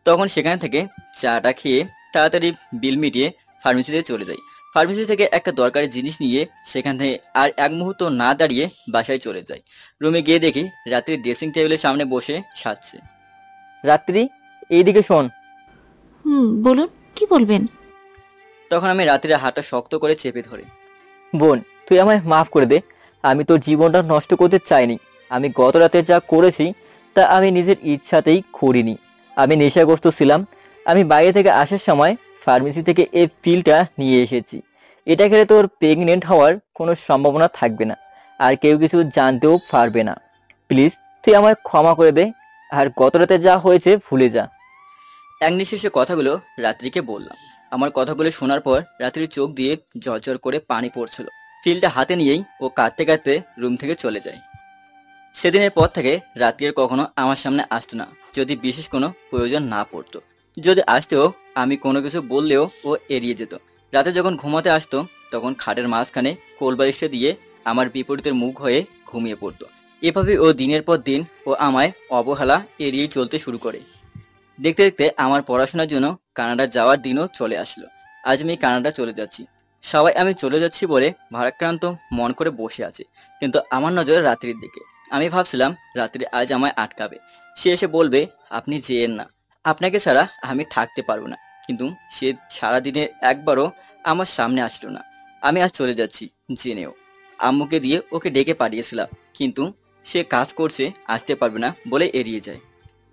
তখন সেখান থেকে চাটা খেয়ে তাড়াতাড়ি বিল মিটিয়ে ফার্মেসিতে চলে যাই। ফার্মেসি থেকে একটা দরকারি জিনিস নিয়ে সেখান থেকে আর এক মুহূর্ত না দাঁড়িয়ে বাসায় চলে যাই। রুমে গিয়ে দেখি রাত্রি ড্রেসিং টেবিলের সামনে বসে সাজছে। রাত্রি, এইদিকে শোন। বলুন, কি বলবেন? তখন আমি রাত্রির হাতটা শক্ত করে চেপে ধরে, বোন তুই আমায় মাফ করে দে, আমি তোর জীবনটা নষ্ট করতে চাইনি। আমি গত রাতে যা করেছি তা আমি নিজের ইচ্ছাতেই করিনি। আমি নেশাগ্রস্ত ছিলাম। আমি বাইরে থেকে আসার সময় ফার্মেসি থেকে এই পিলটা নিয়ে এসেছি। এটা খেলে তোর প্রেগনেন্ট হওয়ার কোনো সম্ভাবনা থাকবে না, আর কেউ কিছু জানতেও পারবে না। প্লিজ তুই আমায় ক্ষমা করে দে, আর গত রাতে যা হয়েছে ভুলে যা। এক নিঃশেষে কথাগুলো রাত্রিকে বললাম। আমার কথাগুলো শোনার পর রাত্রির চোখ দিয়ে ঝরঝর করে পানি পড়ছিল। পিলটা হাতে নিয়েই ও কাঁদতে কাঁদতে রুম থেকে চলে যায়। সেদিনের পর থেকে রাত্রি আর কখনো আমার সামনে আসতো না, যদি বিশেষ কোনো প্রয়োজন না পড়তো। যদি আসতেও আমি কোনো কিছু বললেও ও এড়িয়ে যেত। রাতে যখন ঘুমাতে আসতো তখন খাটের মাঝখানে কোলবালিশটা দিয়ে আমার বিপরীতের মুখ হয়ে ঘুমিয়ে পড়তো। এভাবে ও দিনের পর দিন ও আমায় অবহেলা এড়িয়ে চলতে শুরু করে। দেখতে দেখতে আমার পড়াশোনার জন্য কানাডা যাওয়ার দিনও চলে আসলো। আজ আমি কানাডা চলে যাচ্ছি। সবাই আমি চলে যাচ্ছি বলে ভারাক্রান্ত মন করে বসে আছে, কিন্তু আমার নজর রাত্রির দিকে। আমি ভাবছিলাম রাত্রি আজ আমায় আটকাবে। সে এসে বলবে, আপনি যেয়েন না, আপনাকে ছাড়া আমি থাকতে পারবো না। কিন্তু সে সারাদিনে একবারও আমার সামনে আসলো না। আমি আজ চলে যাচ্ছি জেনেও। আম্মুকে দিয়ে ওকে ডেকে পাঠিয়েছিলাম, কিন্তু সে কাজ করছে, আসতে পারবে না বলে এড়িয়ে যায়।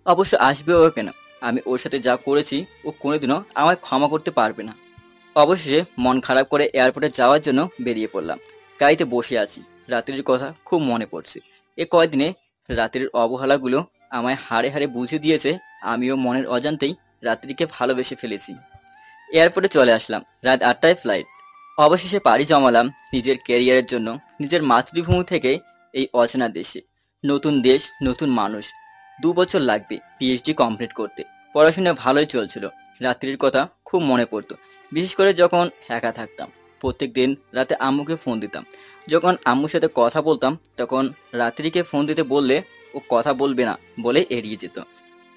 অবশ্য আসবেও কেন? আমি ওর সাথে যা করেছি ও কোনোদিনও আমায় ক্ষমা করতে পারবে না। অবশেষে মন খারাপ করে এয়ারপোর্টে যাওয়ার জন্য বেরিয়ে পড়লাম। গাড়িতে বসে আছি, রাত্রির কথা খুব মনে পড়ছে। এ কয়দিনে রাত্রির অবহেলাগুলো আমায় হাড়ে হাড়ে বুঝে দিয়েছে আমিও মনের অজান্তেই রাত্রিকে ভালোবেসে ফেলেছি। এয়ারপোর্টে চলে আসলাম, রাত 8টায় ফ্লাইট। অবশেষে পাড়ি জমালাম নিজের ক্যারিয়ারের জন্য নিজের মাতৃভূমি থেকে এই অচেনা দেশে। নতুন দেশ, নতুন মানুষ। 2 বছর লাগবে পিএইচডি কমপ্লিট করতে। পড়াশোনা ভালোই চলছিল। রাত্রির কথা খুব মনে পড়তো, বিশেষ করে যখন একা থাকতাম। প্রত্যেক দিন রাতে আম্মুকে ফোন দিতাম। যখন আম্মুর সাথে কথা বলতাম তখন রাত্রিকে ফোন দিতে বললে ও কথা বলবে না বলে এড়িয়ে যেত।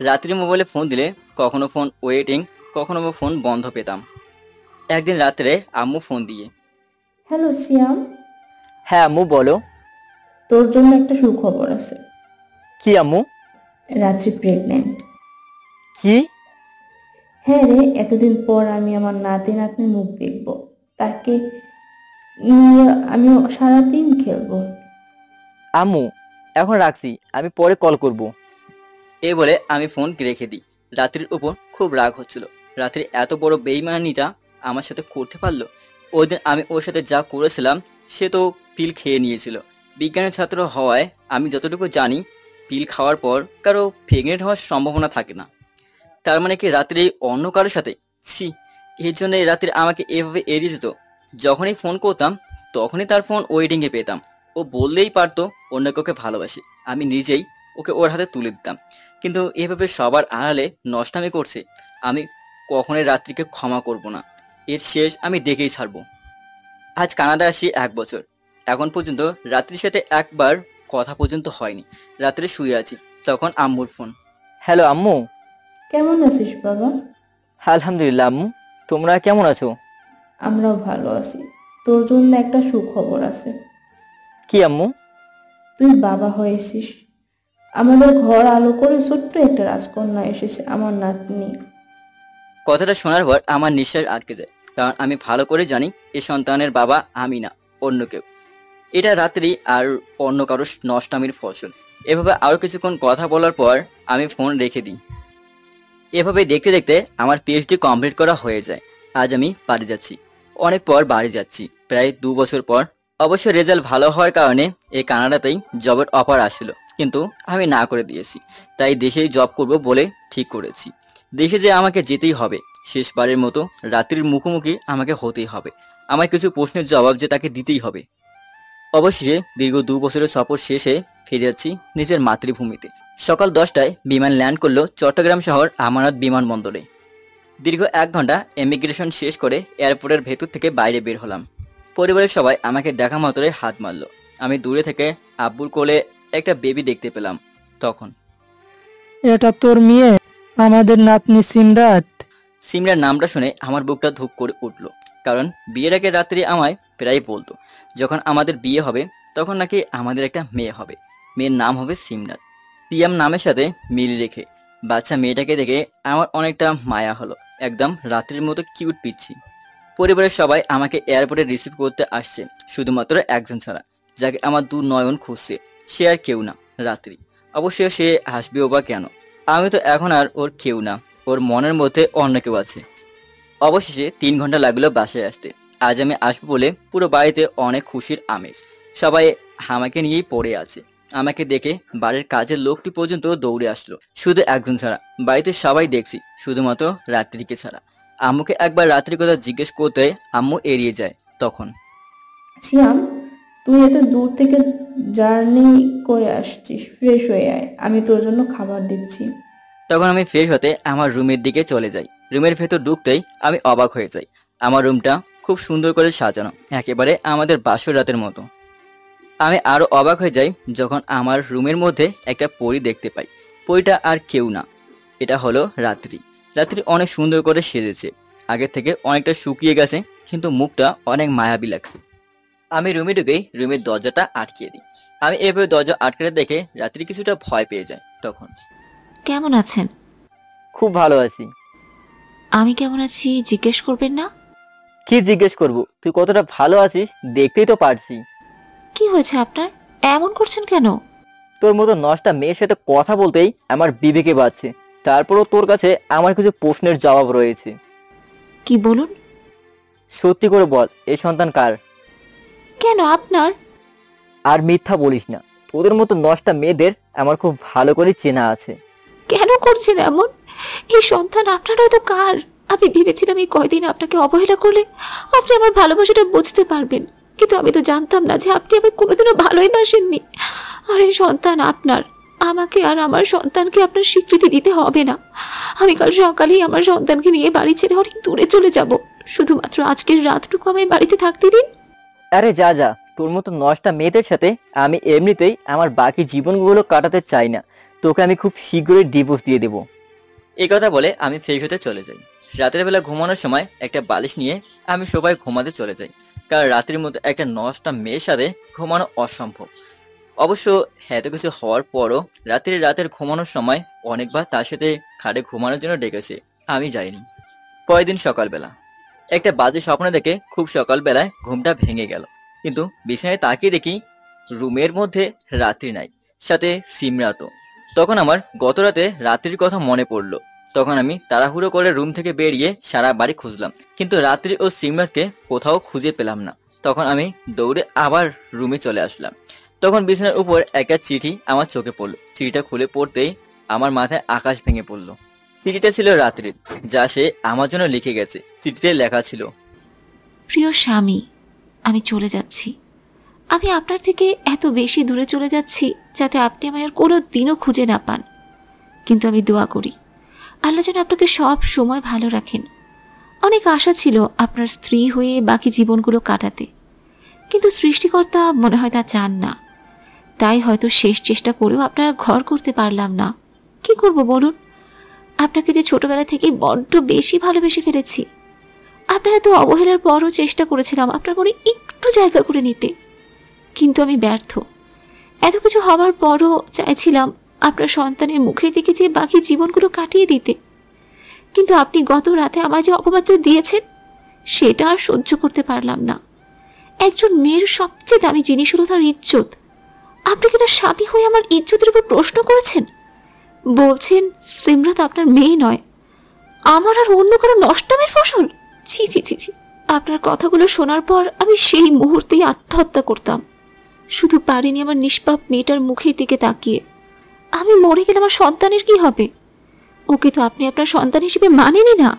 রাত্রি মোবাইলে ফোন দিলে কখনো ফোন ওয়েটিং, কখনো বা ফোন বন্ধ পেতাম। একদিন রাত্রে আম্মু ফোন দিয়ে, হ্যালো সিয়াম, হ্যাঁ আম্মু বলো। তোর জন্য একটা সুখবর আছে। কি আম্মু? রাত্রি প্রেগনেন্ট। কি? হ্যাঁ রে, এতদিন পর আমি আমার নাতি নাতনির মুখ দেখব। তাকে নিয়ে আমি সারাদিন খেলবো। আম্মু এখন রাখছি, আমি পরে কল করব। এ বলে আমি ফোন রেখে দিই। রাত্রির উপর খুব রাগ হচ্ছিল। রাত্রি এত বড় বেইমানিটা আমার সাথে করতে পারলো। ওই দিন আমি ওর সাথে যা করেছিলাম সে তো পিল খেয়ে নিয়েছিল। বিজ্ঞানের ছাত্র হওয়ায় আমি যতটুকু জানি, পিল খাওয়ার পর কারো প্রেগনেন্ট হওয়ার সম্ভাবনা থাকে না। তার মানে কি রাত্রি অন্য কারোর সাথে? ছি! এর জন্য রাত্রি আমাকে এভাবে এড়িয়ে যেত। যখনই ফোন করতাম তখনই তার ফোন ওয়েটিংয়ে পেতাম। ও বললেই পারতো অন্য কাউকে ভালোবাসে, আমি নিজেই ওকে ওর হাতে তুলে দিতাম। কিন্তু এভাবে সবার আড়ালে নষ্টামি করছে, আমি কখনোই রাত্রিকে ক্ষমা করব না। এর শেষ আমি দেখেই ছাড়বো। আজ কানাডা আসি 1 বছর। এখন পর্যন্ত রাত্রির সাথে একবার কথা পর্যন্ত হয়নি। রাত্রে শুয়ে আছি, তখন আম্মুর ফোন। হ্যালো আম্মু। কেমন আছিস বাবা? আলহামদুলিল্লাহ আম্মু, তোমরা কেমন আছো? আমরাও ভালো আছি। তোর জন্য একটা সুখবর আছে। কি আম্মু? তুই বাবা হয়েছিস। আমাদের ঘর আলো করে ছোট্ট একটা রাজকন্যা এসেছে, আমার নাতনি। কথাটা শোনার পর আমার নিঃশ্বাস আটকে যায়, কারণ আমি ভালো করে জানি এ সন্তানের বাবা আমি না, অন্য কেউ। এটা রাত্রি আর অন্য কারো নষ্টামির ফসল। এভাবে আরো কিছুক্ষণ কথা বলার পর আমি ফোন রেখে দিই। এভাবে দেখতে দেখতে আমার পিএইচডি কমপ্লিট করা হয়ে যায়। আজ আমি বাড়ি যাচ্ছি, অনেক পর বাড়ি যাচ্ছি, প্রায় 2 বছর পর। অবশ্য রেজাল্ট ভালো হওয়ার কারণে এই কানাডাতেই জবের অফার আসছিল, কিন্তু আমি না করে দিয়েছি। তাই দেশেই জব করব বলে ঠিক করেছি। দেশে যে আমাকে যেতেই হবে, শেষবারের মতো রাত্রির মুখোমুখি আমাকে হতেই হবে। আমার কিছু প্রশ্নের জবাব যে তাকে দিতেই হবে। অবশেষে দীর্ঘ 2 বছরের সফর শেষে ফিরে যাচ্ছি নিজের মাতৃভূমিতে। সকাল 10টায় বিমান ল্যান্ড করলো চট্টগ্রাম শহর আমানত বিমানবন্দরে। দীর্ঘ 1 ঘন্টা ইমিগ্রেশন শেষ করে এয়ারপোর্টের ভেতর থেকে বাইরে বের হলাম। পরিবারের সবাই আমাকে দেখা মাত্রই হাত মারলো। আমি দূরে থেকে আব্বুর কোলে একটা বেবি দেখতে পেলাম। তখন এটা তোর মেয়ে, আমাদের নাতনি সিমরাত। সিমরার নামটা শুনে আমার বুকটা ধুপ করে উঠলো, কারণ বিয়ের আগে রাত্রি আমায় প্রায় বলতো যখন আমাদের বিয়ে হবে তখন নাকি আমাদের একটা মেয়ে হবে। মেয়ের নাম হবে সিমরাত। সিয়াম নামের সাথে মিল রেখে বাচ্চা মেয়েটাকে দেখে আমার অনেকটা মায়া হলো। একদম রাত্রির মতো কিউট পিচ্ছি। পরিবারের সবাই আমাকে এয়ারপোর্টে রিসিভ করতে আসছে, শুধুমাত্র একজন ছাড়া, যাকে আমার দু নয়ন খুঁজছে। সে আর কেউ না, রাত্রি। অবশ্য সে হাসবেও বা কেন? আমি তো এখন আর ওর কেউ না, ওর মনের মধ্যে অন্য কেউ আছে। অবশেষে 3 ঘন্টা লাগলো বাসায় আসতে। আজ আমি আসবো বলে পুরো বাড়িতে অনেক খুশির আমেজ। সবাই আমাকে নিয়েই পড়ে আছে। আমাকে দেখে বাড়ির কাজের লোকটি পর্যন্ত দৌড়ে আসলো, শুধু একজন ছাড়া। বাড়িতে সবাই দেখছি, শুধুমাত্র রাত্রিকে ছাড়া। আম্মুকে একবার রাত্রির কথা জিজ্ঞেস করতে আম্মু এড়িয়ে যায়। তখন সিয়াম, তুই এত দূর থেকে জার্নি করে আসছিস, ফ্রেশ হয়ে আয়, আমি তোর জন্য খাবার দিচ্ছি। তখন আমি ফ্রেশ হতে আমার রুমের দিকে চলে যাই। রুমের ভেতর ঢুকতেই আমি অবাক হয়ে যাই। আমার রুমটা খুব সুন্দর করে সাজানো, একেবারে আমাদের বাসর রাতের মতো। আমি আরো অবাক হয়ে যাই যখন আমার রুমের মধ্যে একটা পরী দেখতে পাই। পরীটা আর কেউ না, এটা হলো রাত্রি। রাত্রি অনেক সুন্দর করে সেজেছে, আগের থেকে অনেকটা শুকিয়ে গেছে, কিন্তু মুখটা অনেক মায়াবী লাগছে। আমি রুমে ঢুকেই রুমের দরজাটা আটকিয়ে দিই। আমি এভাবে দরজা আটকাতে দেখে রাত্রি কিছুটা ভয় পেয়ে যায়। তখন কেমন আছেন? খুব ভালো আছি। আমি কেমন আছি জিজ্ঞেস করবেন না? কি জিজ্ঞেস করব? তুই কতটা ভালো আছিস দেখতেই তো পারছি। কি হয়েছে আপনার? এমন করছেন কেন? তোর মতো নষ্টা মেয়ের সাথে কথা বলতেই আমার বিবেকে বাজছে। তারপরও তোর কাছে আমার কিছু প্রশ্নের জবাব রয়েছে। কি বলুন? সত্যি করে বল, এই সন্তান কার? কেন আপনার? আর মিথ্যা বলিস না। তোদের মতো নষ্টা মেয়েদের আমার খুব ভালো করে চেনা আছে। কেন করছেন এমন? এই সন্তান আপনার হয়তো কার? আমি ভেবেছিলাম এই কয়দিন আপনাকে অবহেলা করলে আপনি আমার ভালোবাসাটা বুঝতে পারবেন, কিন্তু আমি তো জানতাম না যে আপনি আমাকে কোনোদিনও ভালোই বাসেননি। আর এই সন্তান আপনার। আমাকে আর আমার সন্তানকে আপনার স্বীকৃতি দিতে হবে না। আমি কাল সকালেই আমার সন্তানকে নিয়ে বাড়ি ছেড়ে অনেক দূরে চলে যাব। শুধুমাত্র আজকের রাতটুকু আমায় বাড়িতে থাকতে দিন। আরে যা যা, তোর মতো নষ্টা মেয়েদের সাথে আমি এমনিতেই আমার বাকি জীবনগুলো কাটাতে চাই না। তোকে আমি খুব শীঘ্রই ডিভোর্স দিয়ে দেবো। এই কথা বলে আমি ফ্রেশ হতে চলে যাই। রাতের বেলা ঘুমানোর সময় একটা বালিশ নিয়ে আমি সবাই ঘুমাতে চলে যাই, কারণ রাতের মধ্যে একটা নষ্টা মেয়ের সাথে ঘুমানো অসম্ভব। অবশ্য এত কিছু হওয়ার পরও রাতের ঘুমানোর সময় অনেকবার তার সাথে খাটে ঘুমানোর জন্য ডেকেছে, আমি যাইনি। পরের দিন সকালবেলা একটা বাজে স্বপ্ন দেখে খুব সকালবেলায় ঘুমটা ভেঙে গেল, কিন্তু বিছানায় তাকিয়ে দেখি রুমের মধ্যে রাত্রি নাই, সাথে সিমরাতও। তখন আমার গত রাতে রাত্রির কথা মনে পড়লো। তখন আমি তাড়াহুড়ো করে রুম থেকে বেরিয়ে সারা বাড়ি খুঁজলাম, কিন্তু রাত্রি ও সিমরাতকে কোথাও খুঁজে পেলাম না। তখন আমি দৌড়ে আবার রুমে চলে আসলাম। তখন বিছানার উপর একটা চিঠি আমার চোখে পড়লো। চিঠিটা খুলে পড়তেই আমার মাথায় আকাশ ভেঙে পড়লো। চিঠিটা ছিল রাত্রির, যা সে আমার জন্য লিখে গেছে। চিঠিতে লেখা ছিল, প্রিয় স্বামী, আমি চলে যাচ্ছি। আমি আপনার থেকে এত বেশি দূরে চলে যাচ্ছি যাতে আপনি আমায় আর কোনো দিনও খুঁজে না পান। কিন্তু আমি দোয়া করি আল্লাহ যেন আপনাকে সব সময় ভালো রাখেন। অনেক আশা ছিল আপনার স্ত্রী হয়ে বাকি জীবনগুলো কাটাতে, কিন্তু সৃষ্টিকর্তা মনে হয় তা চান না। তাই হয়তো শেষ চেষ্টা করেও আপনার ঘর করতে পারলাম না। কি করব বলুন? আপনাকে যে ছোটবেলা থেকে বড্ড বেশি ভালোবেসে ফেলেছি। আপনারা তো অবহেলার পরও চেষ্টা করেছিলাম আপনার মনে একটু জায়গা করে নিতে, কিন্তু আমি ব্যর্থ। এত কিছু হওয়ার পরও চাইছিলাম আপনার সন্তানের মুখের দিকে যে বাকি জীবনগুলো কাটিয়ে দিতে, কিন্তু আপনি গত রাতে আমায় যে অপমাত্রা দিয়েছেন সেটা আর সহ্য করতে পারলাম না। একজন মেয়ের সবচেয়ে দামি জিনিস হলো তার ইজ্জত। আপনি কি তার স্বামী হয়ে আমার ইজ্জতের উপর প্রশ্ন করেছেন? বলছেন সিমরাত আপনার মেয়ে নয়, আমার আর অন্য কারো নষ্টামের ফসল। ছি ছি ছি ছি। আপনার কথাগুলো শোনার পর আমি সেই মুহূর্তেই আত্মহত্যা করতাম। শুধু পারিনি আমার নিষ্পাপ মেয়েটার মুখের দিকে তাকিয়ে। আমি মরে গেলে আমার সন্তানের কি হবে? ওকে তো আপনি আপনার সন্তান হিসেবে মানেনই না।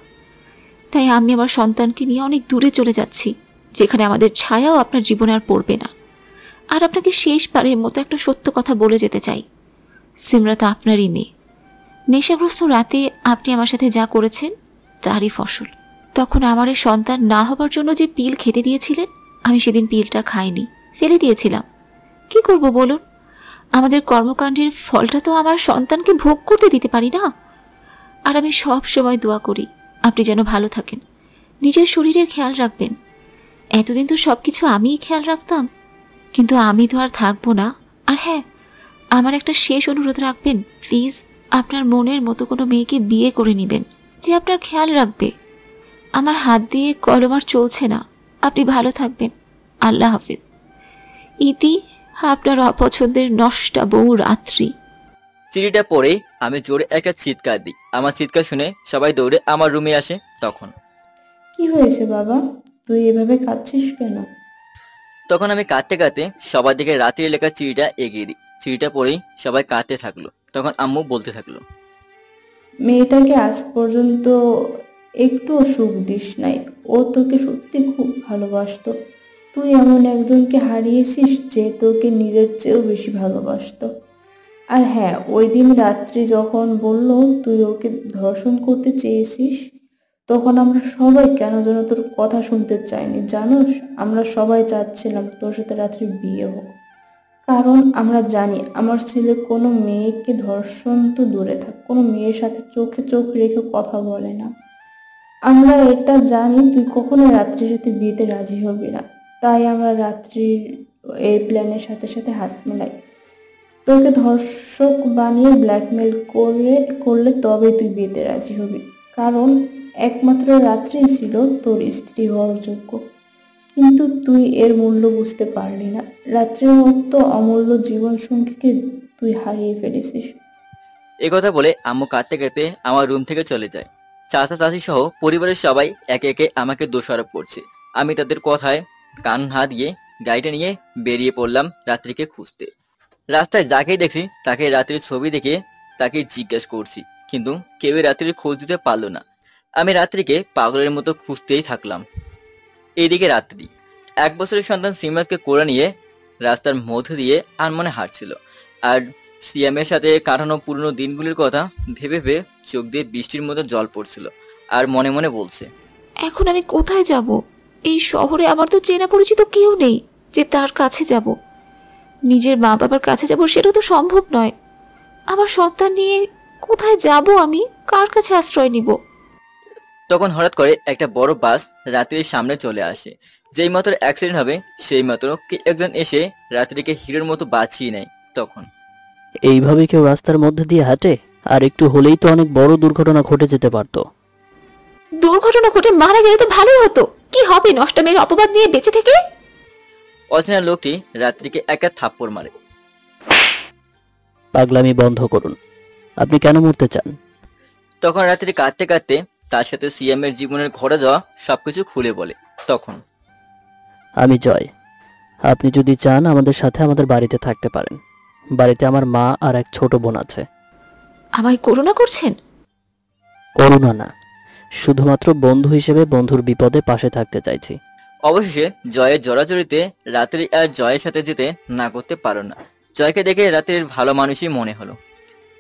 তাই আমি আমার সন্তানকে নিয়ে অনেক দূরে চলে যাচ্ছি, যেখানে আমাদের ছায়াও আপনার জীবনে আর পড়বে না। আর আপনাকে শেষবারের মতো একটা সত্য কথা বলে যেতে চাই, সিমরাত আপনারই মেয়ে। নেশাগ্রস্ত রাতে আপনি আমার সাথে যা করেছেন তারই ফসল। তখন আমার এই সন্তান না হবার জন্য যে পিল খেতে দিয়েছিলেন, আমি সেদিন পিলটা খাইনি, ফেলে দিয়েছিলাম। কি করব বলুন? আমাদের কর্মকাণ্ডের ফলটা তো আমার সন্তানকে ভোগ করতে দিতে পারি না। আর আমি সব সময় দোয়া করি আপনি যেন ভালো থাকেন, নিজের শরীরের খেয়াল রাখবেন। এতদিন তো সব কিছু আমিই খেয়াল রাখতাম, কিন্তু আমি তো আর থাকবো না। আর হ্যাঁ, আমার একটা শেষ অনুরোধ রাখবেন, প্লিজ আপনার মনের মতো কোনো মেয়েকে বিয়ে করে নেবেন যে আপনার খেয়াল রাখবে। আমার হাত দিয়ে কলম আর চলছে না। আপনি ভালো থাকবেন। আল্লাহ হাফিজ। ইতি, আপনার অপছন্দের নষ্টা বউ রাত্রি। চিঠিটা পড়েই আমি জোরে একটা চিৎকার দিই। আমার চিৎকার শুনে সবাই দৌড়ে আমার রুমে আসে। কি হয়েছে বাবা, তুই এভাবে কাঁদছিস কেন? তখন আমি কাঁদতে কাঁদতে সবার দিকে রাত্রির লেখা চিঠিটা এগিয়ে দিই। চিঠিটা পড়েই সবাই কাঁদতে থাকলো। তখন আম্মু বলতে থাকলো, মেয়েটাকে আজ পর্যন্ত একটুও সুখ দিস নাই। ও তোকে সত্যি খুব ভালোবাসতো। তুই এমন একজনকে হারিয়েছিস যে তোকে নিজের চেয়েও বেশি ভালোবাসতো। আর হ্যাঁ, ওই দিন রাত্রি যখন বলল তুই ওকে ধর্ষণ করতে চেয়েছিস, তখন আমরা সবাই কেন যেন তোর কথা শুনতে চাইনি জানোস। আমরা সবাই চাচ্ছিলাম তোর সাথে রাত্রি বিয়ে হোক, কারণ আমরা জানি আমার ছেলে কোনো মেয়েকে ধর্ষণ তো দূরে থাক, কোনো মেয়ের সাথে চোখে চোখ রেখে কথা বলে না। আমরা এটা জানি তুই কখনো রাত্রির সাথে বিয়েতে রাজি হবি না, তাই আমরা রাত্রির এই প্ল্যানের সাথে সাথে হাত মেলাই। তোকে ধর্ষক বানিয়ে ব্ল্যাকমেল করলে তবে তুই বিয়েতে রাজি হবি, কারণ একমাত্র রাত্রি ছিল তোর স্ত্রী হওয়ার যোগ্য। কিন্তু তুই এর মূল্য বুঝতে পারলি না। রাত্রির মতো অমূল্য জীবন সঙ্গীকে তুই হারিয়ে ফেলেছিস। এ কথা বলে আম্মু কাঁদতে কাঁদতে আমার রুম থেকে চলে যায়। চাচা চাচি সহ পরিবারের সবাই একে একে আমাকে দোষারোপ করছে। আমি তাদের কথায় কান না দিয়ে গাড়িটা নিয়ে বেরিয়ে পড়লাম রাত্রিকে খুঁজতে। রাস্তায় যাকেই দেখছি তাকে রাত্রির ছবি দেখে তাকে জিজ্ঞেস করছি, কিন্তু কেউই রাত্রির খোঁজ দিতে পারলো না। আমি রাত্রিকে পাগলের মতো খুঁজতেই থাকলাম। এইদিকে রাত্রি 1 বছরের সন্তান সিমাতকে কোলে নিয়ে রাস্তার মধ্যে দিয়ে আনমনে হাঁটছিল, আর সিয়ামের সাথে কাটানো পুরনো দিনগুলির কথা ভেবে ভেবে চোখ দিয়ে বৃষ্টির মতো জল পড়ছিল, আর মনে মনে বলছে, এখন আমি কোথায় যাব? এই শহরে আমার তো চেনা পরিচিত কেউ নেই যে তার কাছে যাব। নিজের মা বাবার কাছে যাব সেটা তো সম্ভব নয়। আমার সন্তান নিয়ে কোথায় যাব আমি? কার কাছে আশ্রয় নিব? তখন হঠাৎ করে একটা বড় বাস রাত্রির সামনে চলে আসে। যেই মাত্র অ্যাক্সিডেন্ট হবে সেই মাত্র কে একজন এসে রাত্রিকে হিরোর মতো বাঁচিয়ে নেয়। তখন এইভাবে কেউ রাস্তার মধ্যে দিয়ে হাঁটে? আর একটু হলেই তো অনেক বড় দুর্ঘটনা ঘটে যেতে পারতো। দুর্ঘটনা ঘটে মারা গেলে তো ভালোই হতো। কি হবে নষ্টামের অপবাদ নিয়ে বেঁচে থেকে? অচেনা লোকটি রাত্রিকে একটা থাপ্পড় মারে। পাগলামি বন্ধ করুন। আপনি কেন মরতে চান? তখন রাত্রি কাঁদতে কাঁদতে তার সাথে সিএমের জীবনের ঘটে যাওয়া সবকিছু খুলে বলে। তখন আমি জয়। আপনি যদি চান আমাদের সাথে আমাদের বাড়িতে থাকতে পারেন। বাড়িতে আমার মা আর এক ছোট বোন আছে। আমায় করুণা করছেন? করুণা না, শুধুমাত্র বন্ধু হিসেবে বন্ধুর বিপদে পাশে থাকতে চাইছি। অবশেষে জয়ের জড়াজড়িতে রাত্রি আর জয়ের সাথে যেতে না করতে পারো না। জয়কে দেখে রাত্রির ভালো মানুষই মনে হলো।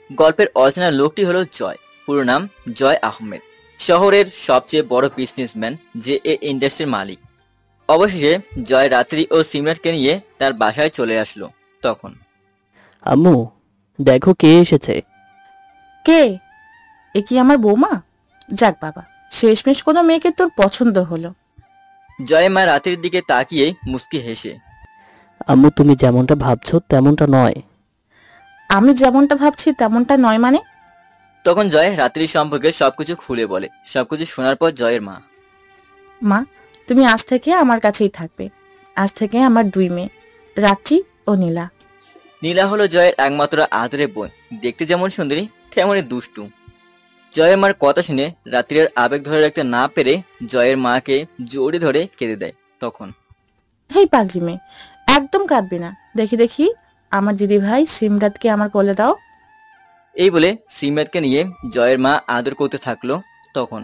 গল্পের অচেনা লোকটি হলো জয়। পুরো নাম জয় আহমেদ। শহরের সবচেয়ে বড় বিজনেসম্যান, যে এ ইন্ডাস্ট্রির মালিক। অবশেষে জয় রাত্রি ও সিমরাটকে নিয়ে তার বাসায় চলে আসলো। তখন আম্মু, দেখো কে এসেছে। কে? এ কি আমার বৌমা? যাক বাবা, শেষমেশ কোনো মেয়েকে তোর পছন্দ হলো। জয় মা রাত্রির দিকে তাকিয়ে মুস্কি হেসে, আম্মু তুমি যেমনটা ভাবছো তেমনটা নয়। আমি যেমনটা ভাবছি তেমনটা নয় মানে? তখন জয় রাত্রির সম্পর্কে সবকিছু খুলে বলে। সবকিছু শোনার পর জয়ের মা, মা, তুমি আজ থেকে আমার কাছেই থাকবে। আজ থেকে আমার 2 মেয়ে, রাত্রি ও নীলা। নীলা হলো জয়ের একমাত্র আদরের বোন। দেখতে যেমন সুন্দরী তেমনই দুষ্টু। জয়ের মার কথা শুনে রাত্রির আবেগ ধরে রাখতে না পেরে জয়ের মাকে জড়িয়ে ধরে কেঁদে দেয়। তখন হেই পাগলি মেয়ে, একদম কাঁদবি না। দেখি দেখি আমার দিদি ভাই সিমরাতকে আমার কোলে দাও। এই বলে সিমরাতকে নিয়ে জয়ের মা আদর করতে থাকলো। তখন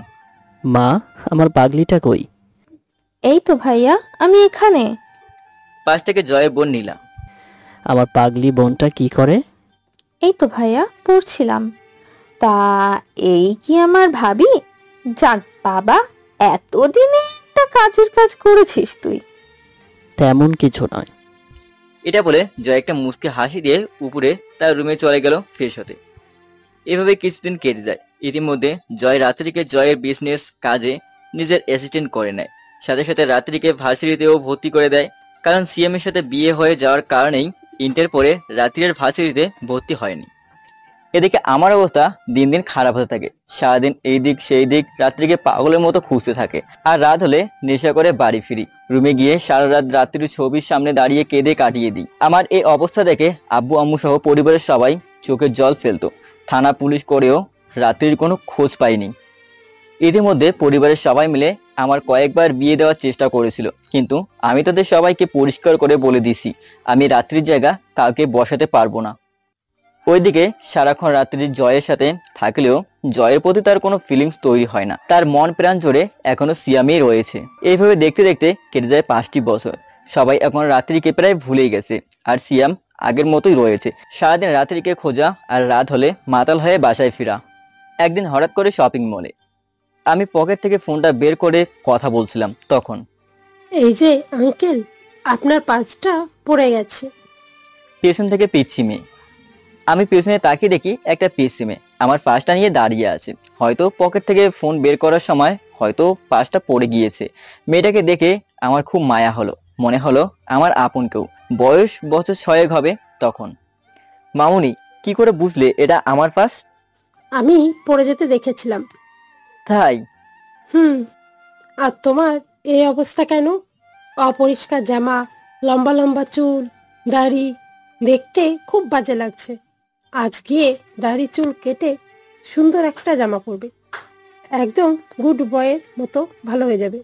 মা, আমার পাগলিটা কই? এই তো ভাইয়া, আমি এখানে। পাশ থেকে জয়ের বোন নীলা, আমার পাগলি বোনটা কি করে? এই তো ভাইয়া, পড়ছিলাম। তা এই কি আমার ভাবি? যাক বাবা, এতদিনে একটা কাজের কাজ করেছিস তুই। তেমন কিছু নয়। এটা বলে জয় একটা মুচকে হাসি দিয়ে উপরে তার রুমে চলে গেল ফ্রেশ হতে। এভাবে কিছুদিন কেটে যায়। ইতিমধ্যে জয় রাত্রিকে জয়ের বিজনেস কাজে নিজের অ্যাসিস্ট্যান্ট করে নেয়। সাথে সাথে রাত্রিকে ভার্সিটিতেও ভর্তি করে দেয়। কারণ সিএম এর সাথে বিয়ে হয়ে যাওয়ার কারণেই ইন্টার পরে রাত্রির ভার্সিটিতে ভর্তি হয়নি। এদিকে আমার অবস্থা দিন দিন খারাপ হতে থাকে। সারাদিন এই দিক সেই দিক রাত্রিকে পাগলের মতো খুঁজতে থাকে। আর রাত হলে নেশা করে বাড়ি ফিরি। রুমে গিয়ে সারা রাত রাত্রির ছবির সামনে দাঁড়িয়ে কেঁদে কাটিয়ে দিই। আমার এই অবস্থা দেখে আব্বু আম্মু সহ পরিবারের সবাই চোখের জল ফেলতো। থানা পুলিশ করেও রাত্রির কোনো খোঁজ পাইনি। ইতিমধ্যে পরিবারের সবাই মিলে আমার কয়েকবার বিয়ে দেওয়ার চেষ্টা করেছিল, কিন্তু আমি তাদের সবাইকে পরিষ্কার করে বলে দিছি আমি রাত্রির জায়গা কাউকে বসাতে পারবো না। ওইদিকে সারাক্ষণ রাত্রির জয়ের সাথে থাকলেও জয়ের প্রতি তার কোনো ফিলিংস তৈরি হয় না। তার মন প্রাণ জোরে এখনো সিয়ামেই রয়েছে। এইভাবে দেখতে দেখতে কেটে যায় 5টি বছর। সবাই এখন রাত্রিকে প্রায় ভুলেই গেছে, আর সিয়াম আগের মতোই রয়েছে। সারাদিন রাত্রিকে খোঁজা আর রাত হলে মাতাল হয়ে বাসায় ফেরা। একদিন হঠাৎ করে শপিং মলে আমি পকেট থেকে ফোনটা বের করে কথা বলছিলাম। তখন এই যে আঙ্কেল, আপনার পার্সটা পড়ে গেছে। পেছন থেকে পিচ্ছি মেয়ে। আমি পেছনে তাকিয়ে দেখি একটা পিচ্ছি মেয়ে আমার পার্সটা নিয়ে দাঁড়িয়ে আছে। হয়তো পকেট থেকে ফোন বের করার সময় হয়তো পার্সটা পড়ে গিয়েছে। মেয়েটাকে দেখে আমার খুব মায়া হলো। মনে হলো আমার আপন কেউ। বয়স বছর 6 হবে তখন। মামুনি, কি করে বুঝলে এটা আমার পার্স? আমি পড়ে যেতে দেখেছিলাম, তাই? আর তোমার এই অবস্থা কেন? অপরিষ্কার জামা, লম্বা লম্বা চুল, দাড়ি, দেখতে খুব বাজে লাগছে। আজ গিয়ে দাড়ি চুল কেটে সুন্দর একটা জামা পরবে, একদম গুড বয়ের মতো ভালো হয়ে যাবে।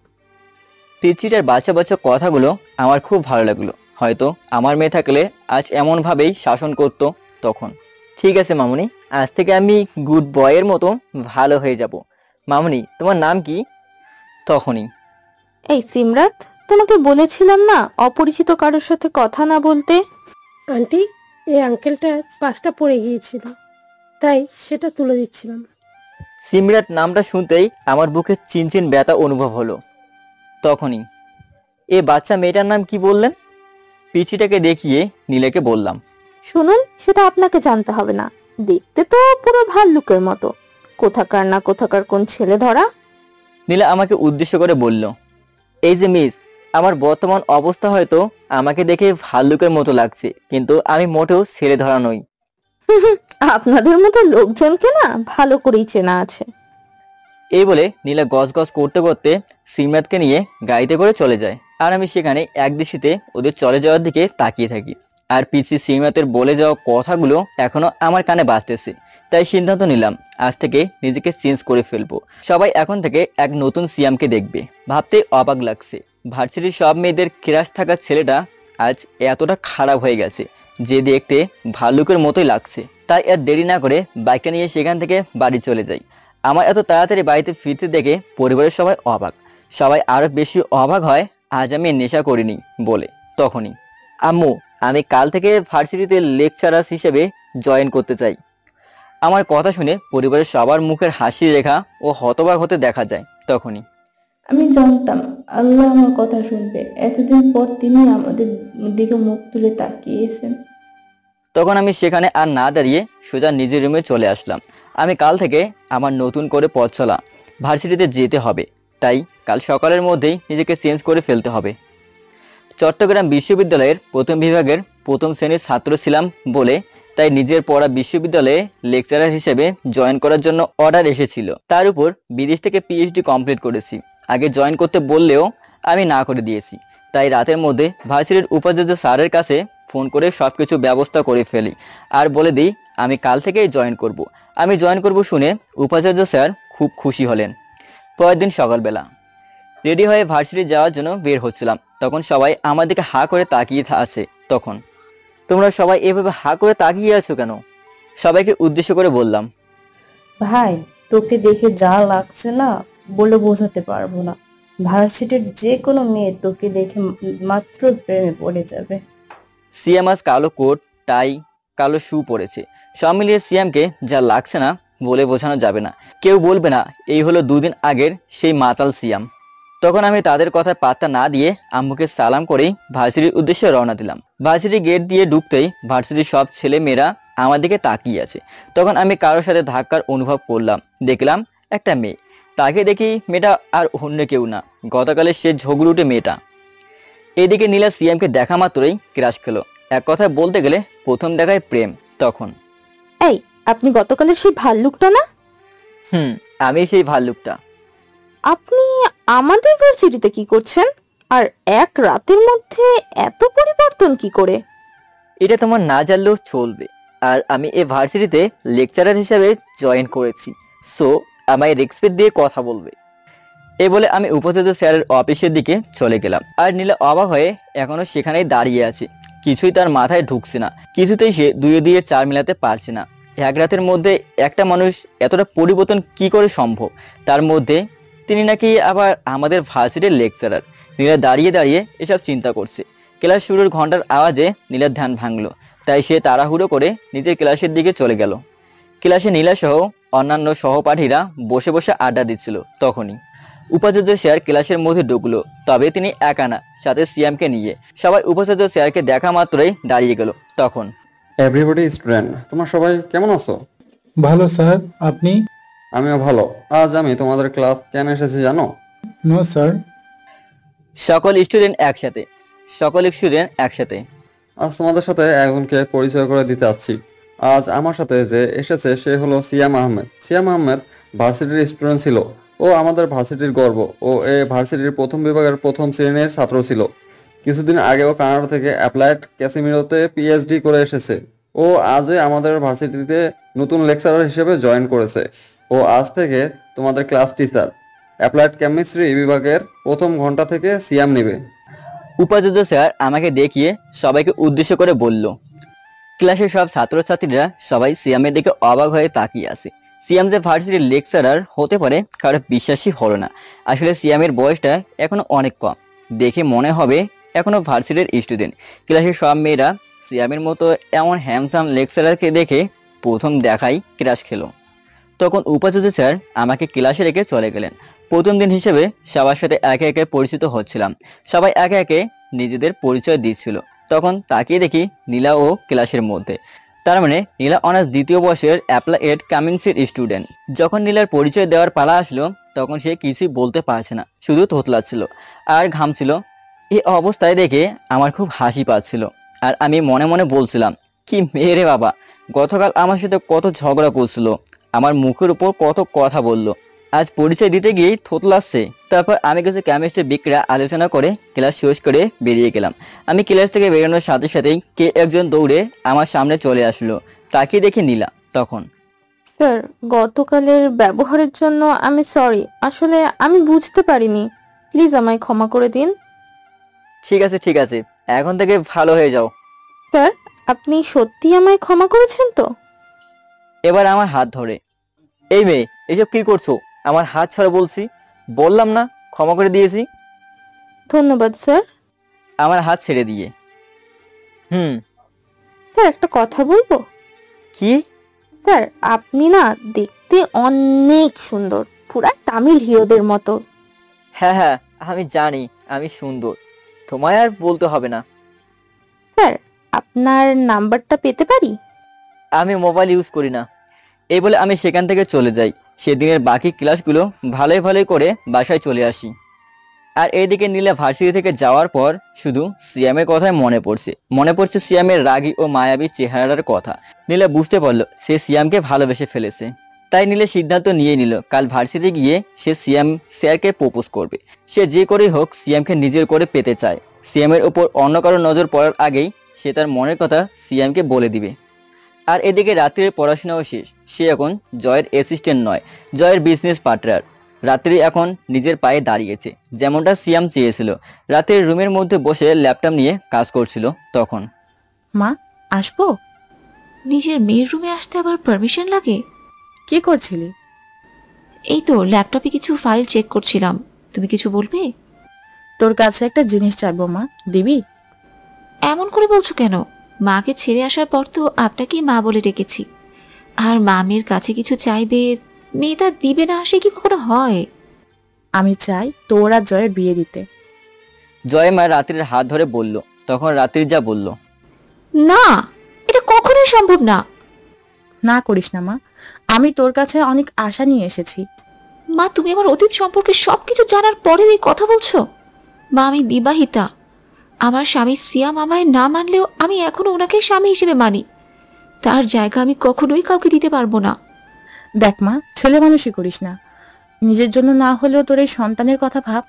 পিচিটার বাচ্চা বাচ্চা কথাগুলো আমার খুব ভালো লাগলো। হয়তো আমার মেয়ে থাকলে আজ এমন ভাবেই শাসন করত তখন। ঠিক আছে মামুনি, আজ থেকে আমি গুড বয়ের মতো ভালো হয়ে যাব। মামুনি, তোমার নাম কি? তখনই, এই সিমরাত, তোমাকে বলেছিলাম না অপরিচিত কারোর সাথে কথা না বলতে। আন্টি, এই আঙ্কেলটার পাঁচটা পড়ে গিয়েছিল, তাই সেটা তুলে দিচ্ছিলাম। সিমরাত নামটা শুনতেই আমার বুকে চিনচিন ব্যথা অনুভব হলো। তখনই, এ বাচ্চা মেয়েটার নাম কি বললেন? পিচিটাকে দেখিয়ে নীলাকে বললাম, শুনুন, সেটা আপনাকে জানতে হবে না। দেখতে তো পুরো ভাল্লুকের মতো, কোথাকার না কোথাকার কোন ছেলে ধরা। নীলা আমাকে উদ্দেশ্য করে বলল, এই যে মিস, আমার বর্তমান অবস্থা হয়তো আমাকে দেখে ভাল্লুকের মতো লাগছে, কিন্তু আমি মোটেও ছেলে ধরা নই। আপনাদের মতো লোকজনকে না ভালো করেই চেনা আছে। এই বলে নীলা গজ গজ করতে করতে সিমরাতকে নিয়ে গাড়িতে করে চলে যায়, আর আমি সেখানে একদৃষ্টিতে ওদের চলে যাওয়ার দিকে তাকিয়ে থাকি। আর পিসি সিমরাতের বলে যাওয়া কথাগুলো এখনো আমার কানে বাজতেছে। তাই সিদ্ধান্ত নিলাম আজ থেকে নিজেকে চেঞ্জ করে ফেলবো। সবাই এখন থেকে এক নতুন সিয়ামকে দেখবে। ভাবতে অবাক লাগছে, ভার্সিটির সব মেয়েদের ক্রাশ থাকা ছেলেটা আজ এতটা খারাপ হয়ে গেছে যে দেখতে ভাল্লুকের মতোই লাগছে। তাই আর দেরি না করে বাইকটা নিয়ে সেখান থেকে বাড়ি চলে যাই। আমার এত তাড়াতাড়ি বাড়িতে ফিরতে দেখে পরিবারের সবাই অবাক। সবাই আরো বেশি অবাক হয় আজ আমি নেশা করিনি বলে। তখনই, আম্মু, আমি কাল থেকে ভার্সিটিতে লেকচারার হিসেবে জয়েন করতে চাই। আমার কথা শুনে পরিবারের সবার মুখের হাসির রেখা ও হতবাক হতে দেখা যায়। তখনই, আমি জানতাম আল্লাহ আমার কথা শুনবে। এতদিন পর তিনি আমাদের দিকে মুখ তুলে তাকিয়েছেন। তখন আমি সেখানে আর না দাঁড়িয়ে সোজা নিজের রুমে চলে আসলাম। আমি কাল থেকে আমার নতুন করে পথ চলা, ভার্সিটিতে যেতে হবে। তাই কাল সকালের মধ্যেই নিজেকে চেঞ্জ করে ফেলতে হবে। চট্টগ্রাম বিশ্ববিদ্যালয়ের প্রথম বিভাগের প্রথম শ্রেণীর ছাত্র ছিলাম বলে তাই নিজের পড়া বিশ্ববিদ্যালয়ে লেকচারার হিসেবে জয়েন করার জন্য অর্ডার এসেছিল। তার উপর বিদেশ থেকে পিএইচডি কমপ্লিট করেছি। আগে জয়েন করতে বললেও আমি না করে দিয়েছি। তাই রাতের মধ্যে ভার্সিটির উপাচার্য স্যারের কাছে ফোন করে সবকিছু ব্যবস্থা করে ফেলি আর বলে দিই আমি কাল থেকেই জয়েন করব। আমি জয়েন করব শুনে উপাচার্য স্যার খুব খুশি হলেন। পরের দিন সকালবেলা রেডি হয়ে ভার্সিটি যাওয়ার জন্য বের হচ্ছিলাম। তখন সবাই আমার দিকে হা করে তাকিয়ে আছে। তখন, তোমরা সবাই এভাবে হা করে তাকিয়ে আছো কেন? সবাইকে উদ্দেশ্য করে বললাম, ভাই, তোকে দেখে যা লাগছে না বলে বোঝাতে পারবো না। ভার্সিটির যে কোনো মেয়ে তোকে দেখে মাত্র প্রেমে পড়ে যাবে। সিয়াম আজ কালো কোট, টাই, কালো শু পরেছে। সব মিলিয়ে সিয়ামকে যা লাগছে না বলে বোঝানো যাবে না। কেউ বলবে না এই হলো দুদিন আগের সেই মাতাল সিয়াম। তখন আমি তাদের কথায় পাত্তা না দিয়ে আম্মুকে সালাম করেই ভার্সিটির উদ্দেশ্যে রওনা দিলাম। ভার্সিটি গেট দিয়ে ঢুকতেই ভার্সিটির সব ছেলে মেয়েরা আমার দিকে তাকিয়ে আছে। তখন আমি কারোর সাথে ধাক্কার অনুভব করলাম। দেখলাম একটা মেয়ে। তাকে দেখি মেয়েটা আর অন্য কেউ না, গতকালের সে ঝগড়ুটে মেয়েটা। এদিকে নীলা সিয়ামকে দেখা মাত্রই ক্রাশ খেলো। এক কথায় বলতে গেলে প্রথম দেখায় প্রেম। তখন, এই, আপনি গতকালের সেই ভাল্লুকটা না? আমি সেই ভাল্লুকটা। আপনি আমাদের ভার্সিটিতে কি করছেন? আর এক রাতের মধ্যে এত পরিবর্তন কি করে? এটা তোমার না জানলেও চলবে। আর আমি এই ভার্সিটিতে লেকচারার হিসেবে জয়েন করেছি, সো আমায় রেসপেক্ট দিয়ে কথা বলবে। এই বলে আমি উপাচার্য স্যারের অফিসের দিকে চলে গেলাম। আর নীলা অবাক হয়ে এখনো সেখানেই দাঁড়িয়ে আছে। কিছুই তার মাথায় ঢুকছে না। কিছুতেই সে দুয়ে দিয়ে চার মেলাতে পারছে না। এক রাতের মধ্যে একটা মানুষ এতটা পরিবর্তন কি করে সম্ভব? তার মধ্যে তিনি নাকি আবার আমাদের ভার্সিটির লেকচারার। নীলা দাঁড়িয়ে দাঁড়িয়ে এসব চিন্তা করছে। ক্লাস শুরুর ঘন্টার আওয়াজে নীলার ধ্যান ভাঙলো। তাই সে তাড়াহুড়ো করে নিজের ক্লাসের দিকে চলে গেল। ক্লাসে নীলা সহ অন্যান্য সহপাঠীরা বসে বসে আড্ডা দিচ্ছিল। তখনই উপাচার্য স্যার ক্লাসের মধ্যে ঢুকলো। তবে তিনি একা না, সাথে সিয়ামকে নিয়ে। সবাই উপাচার্য স্যারকে দেখা মাত্রই দাঁড়িয়ে গেল। তখন, এভরিবডি স্টুডেন্ট, তোমরা সবাই কেমন আছো? ভালো স্যার, আপনি? আমিও ভালো। আজ আমি তোমাদের ক্লাস কেন এসেছি জানো? No sir. সকল স্টুডেন্ট একসাথে। আজ তোমাদের সাথে একজনকে পরিচয় করে দিতে আসছি। আজ আমার সাথে যে এসেছে সে হলো সিয়াম আহমেদ। সিয়াম আহমেদ ভার্সিটির স্টুডেন্ট ছিল, ও আমাদের ভার্সিটির গর্ব। ও এই ভার্সিটির প্রথম বিভাগের প্রথম শ্রেণীর ছাত্র ছিল। কিছুদিন আগেও কানাডা থেকে অ্যাপ্লাইড ক্যাসিমিরোতে পিএইচডি করে এসেছে। ও আজই আমাদের ভার্সিটিতে নতুন লেকচারার হিসেবে জয়েন করেছে। ও আজ থেকে তোমাদের ক্লাস টিচার। অ্যাপ্লাইড কেমিস্ট্রি বিভাগের প্রথম ঘন্টা থেকে সিয়াম নেবে। উপাচার্য স্যার আমাকে দেখিয়ে সবাইকে উদ্দেশ্য করে বলল। ক্লাসের সব ছাত্রছাত্রীরা সবাই সিয়ামের দিকে অবাক হয়ে তাকিয়ে আছে। সিয়াম যে ভার্সিটির লেকচারার হতে পারে কারো বিশ্বাসই হলো না। আসলে সিয়ামের বয়সটা এখনো অনেক কম, দেখে মনে হবে এখনো ভার্সিটির স্টুডেন্ট। ক্লাসের সব মেয়েরা সিয়ামের মতো এমন হ্যান্ডসাম লেকচারারকে দেখে প্রথম দেখাই ক্রাশ খেলো। তখন উপাচার্য স্যার আমাকে ক্লাসে রেখে চলে গেলেন। প্রথম দিন হিসেবে সবার সাথে একে একে পরিচিত হচ্ছিলাম। সবাই একে একে নিজেদের পরিচয় দিচ্ছিল। তখন তাকিয়ে দেখি নীলা ও ক্লাসের মধ্যে। তার মানে নীলা অনার্স দ্বিতীয় বর্ষের অ্যাপ্লাইড কেমিস্ট্রির স্টুডেন্ট। যখন নীলার পরিচয় দেওয়ার পালা আসলো তখন সে কিছুই বলতে পারছে না, শুধু থতলাচ্ছিল আর ঘামছিল। এই অবস্থায় দেখে আমার খুব হাসি পাচ্ছিল। আর আমি মনে মনে বলছিলাম, কি মেয়ে রে বাবা, গতকাল আমার সাথে কত ঝগড়া করছিল, আমার মুখের উপর কত কথা বলল, আজ পরিচয় দিতে গিয়েই থতলাচ্ছে। তারপর আমি কিছু কেমিস্ট্রি বিক্রিয়া আলোচনা করে ক্লাস শেষ করে বেরিয়ে গেলাম। আমি ক্লাস থেকে বেরোনোর সাথে সাথেই কে একজন দৌড়ে আমার সামনে চলে আসলো। তাকিয়ে দেখি নীলা। তখন, স্যার, গতকালের ব্যবহারের জন্য আমি সরি। আসলে আমি বুঝতে পারিনি, প্লিজ আমায় ক্ষমা করে দিন। ঠিক আছে ঠিক আছে, এখন থেকে ভালো হয়ে যাও। স্যার, আপনি সত্যি আমায় ক্ষমা করেছেন তো? এবার আমার হাত ধরে, এই মেয়ে এসব কি করছো, আমার হাত ছাড়া বলছি, বললাম না ক্ষমা করে দিয়েছি। ধন্যবাদ স্যার। আমার হাত ছেড়ে দিয়ে, স্যার, একটা কথা বলবো? কি? স্যার, আপনি না দেখতে অনেক সুন্দর, পুরা তামিল হিরোদের মতো। হ্যাঁ হ্যাঁ, আমি জানি আমি সুন্দর, তোমায় আর বলতে হবে না। স্যার, আপনার নাম্বারটা পেতে পারি? আমি মোবাইল ইউজ করি না। এই বলে আমি সেখান থেকে চলে যাই। সেদিনের বাকি ক্লাসগুলো ভালোই ভালোই করে বাসায় চলে আসি। আর এইদিকে নীলা ভার্সিটি থেকে যাওয়ার পর শুধু সিয়ামের কথাই মনে পড়ছে সিয়ামের রাগী ও মায়াবী চেহারার কথা। নীলা বুঝতে পারলো সে সিয়ামকে ভালোবেসে ফেলেছে। তাই নীলা সিদ্ধান্ত নিয়ে নিল কাল ভার্সিটি গিয়ে সে সিয়াম স্যারকে প্রপোজ করবে। সে যে করেই হোক সিয়ামকে নিজের করে পেতে চায়। সিয়ামের উপর অন্য কারো নজর পড়ার আগেই সে তার মনের কথা সিয়ামকে বলে দিবে। আর এদিকে রাত্রির পড়াশোনাও শেষ। সে এখন জয়ের অ্যাসিস্ট্যান্ট নয়, জয়ের বিজনেস পার্টনার। রাত্রি এখন নিজের পায়ে দাঁড়িয়েছে, যেমনটা সিয়াম চেয়েছিল। রাতের রুমের মধ্যে বসে ল্যাপটপ নিয়ে কাজ করছিল। তখন, মা, আসবো? নিজের মেয়ের রুমে আসতে আবার পারমিশন লাগে? কি করছিলি? এই তো ল্যাপটপে কিছু ফাইল চেক করছিলাম। তুমি কিছু বলবে? তোর কাছে একটা জিনিস চাইবো মা, দিবি? এমন করে বলছো কেন? মাকে ছেড়ে আসার পর তো আপনাকেই মা বলে ডেকেছি। আর মা মেয়ের কাছে কিছু চাইবে, মেয়ে তা দিবে না, সে কি কখনো হয়? আমি চাই তোর আর জয়ের বিয়ে দিতে। জয় মা রাত্রির হাত ধরে বলল। তখন রাত্রি যা বলল, না, এটা কখনোই সম্ভব না। না করিস না মা, আমি তোর কাছে অনেক আশা নিয়ে এসেছি। মা, তুমি আমার অতীত সম্পর্কে সবকিছু জানার পরেও এই কথা বলছো? মা, আমি বিবাহিতা। আমার স্বামী সিয়াম আমায় না মানলেও আমি এখনো ওনাকে স্বামী হিসেবে মানি। তার জায়গা আমি কখনোই কাউকে দিতে পারবো না। দেখ মা, ছেলে মানুষই করিস না। নিজের জন্য না হলেও তোর এই সন্তানের কথা ভাব।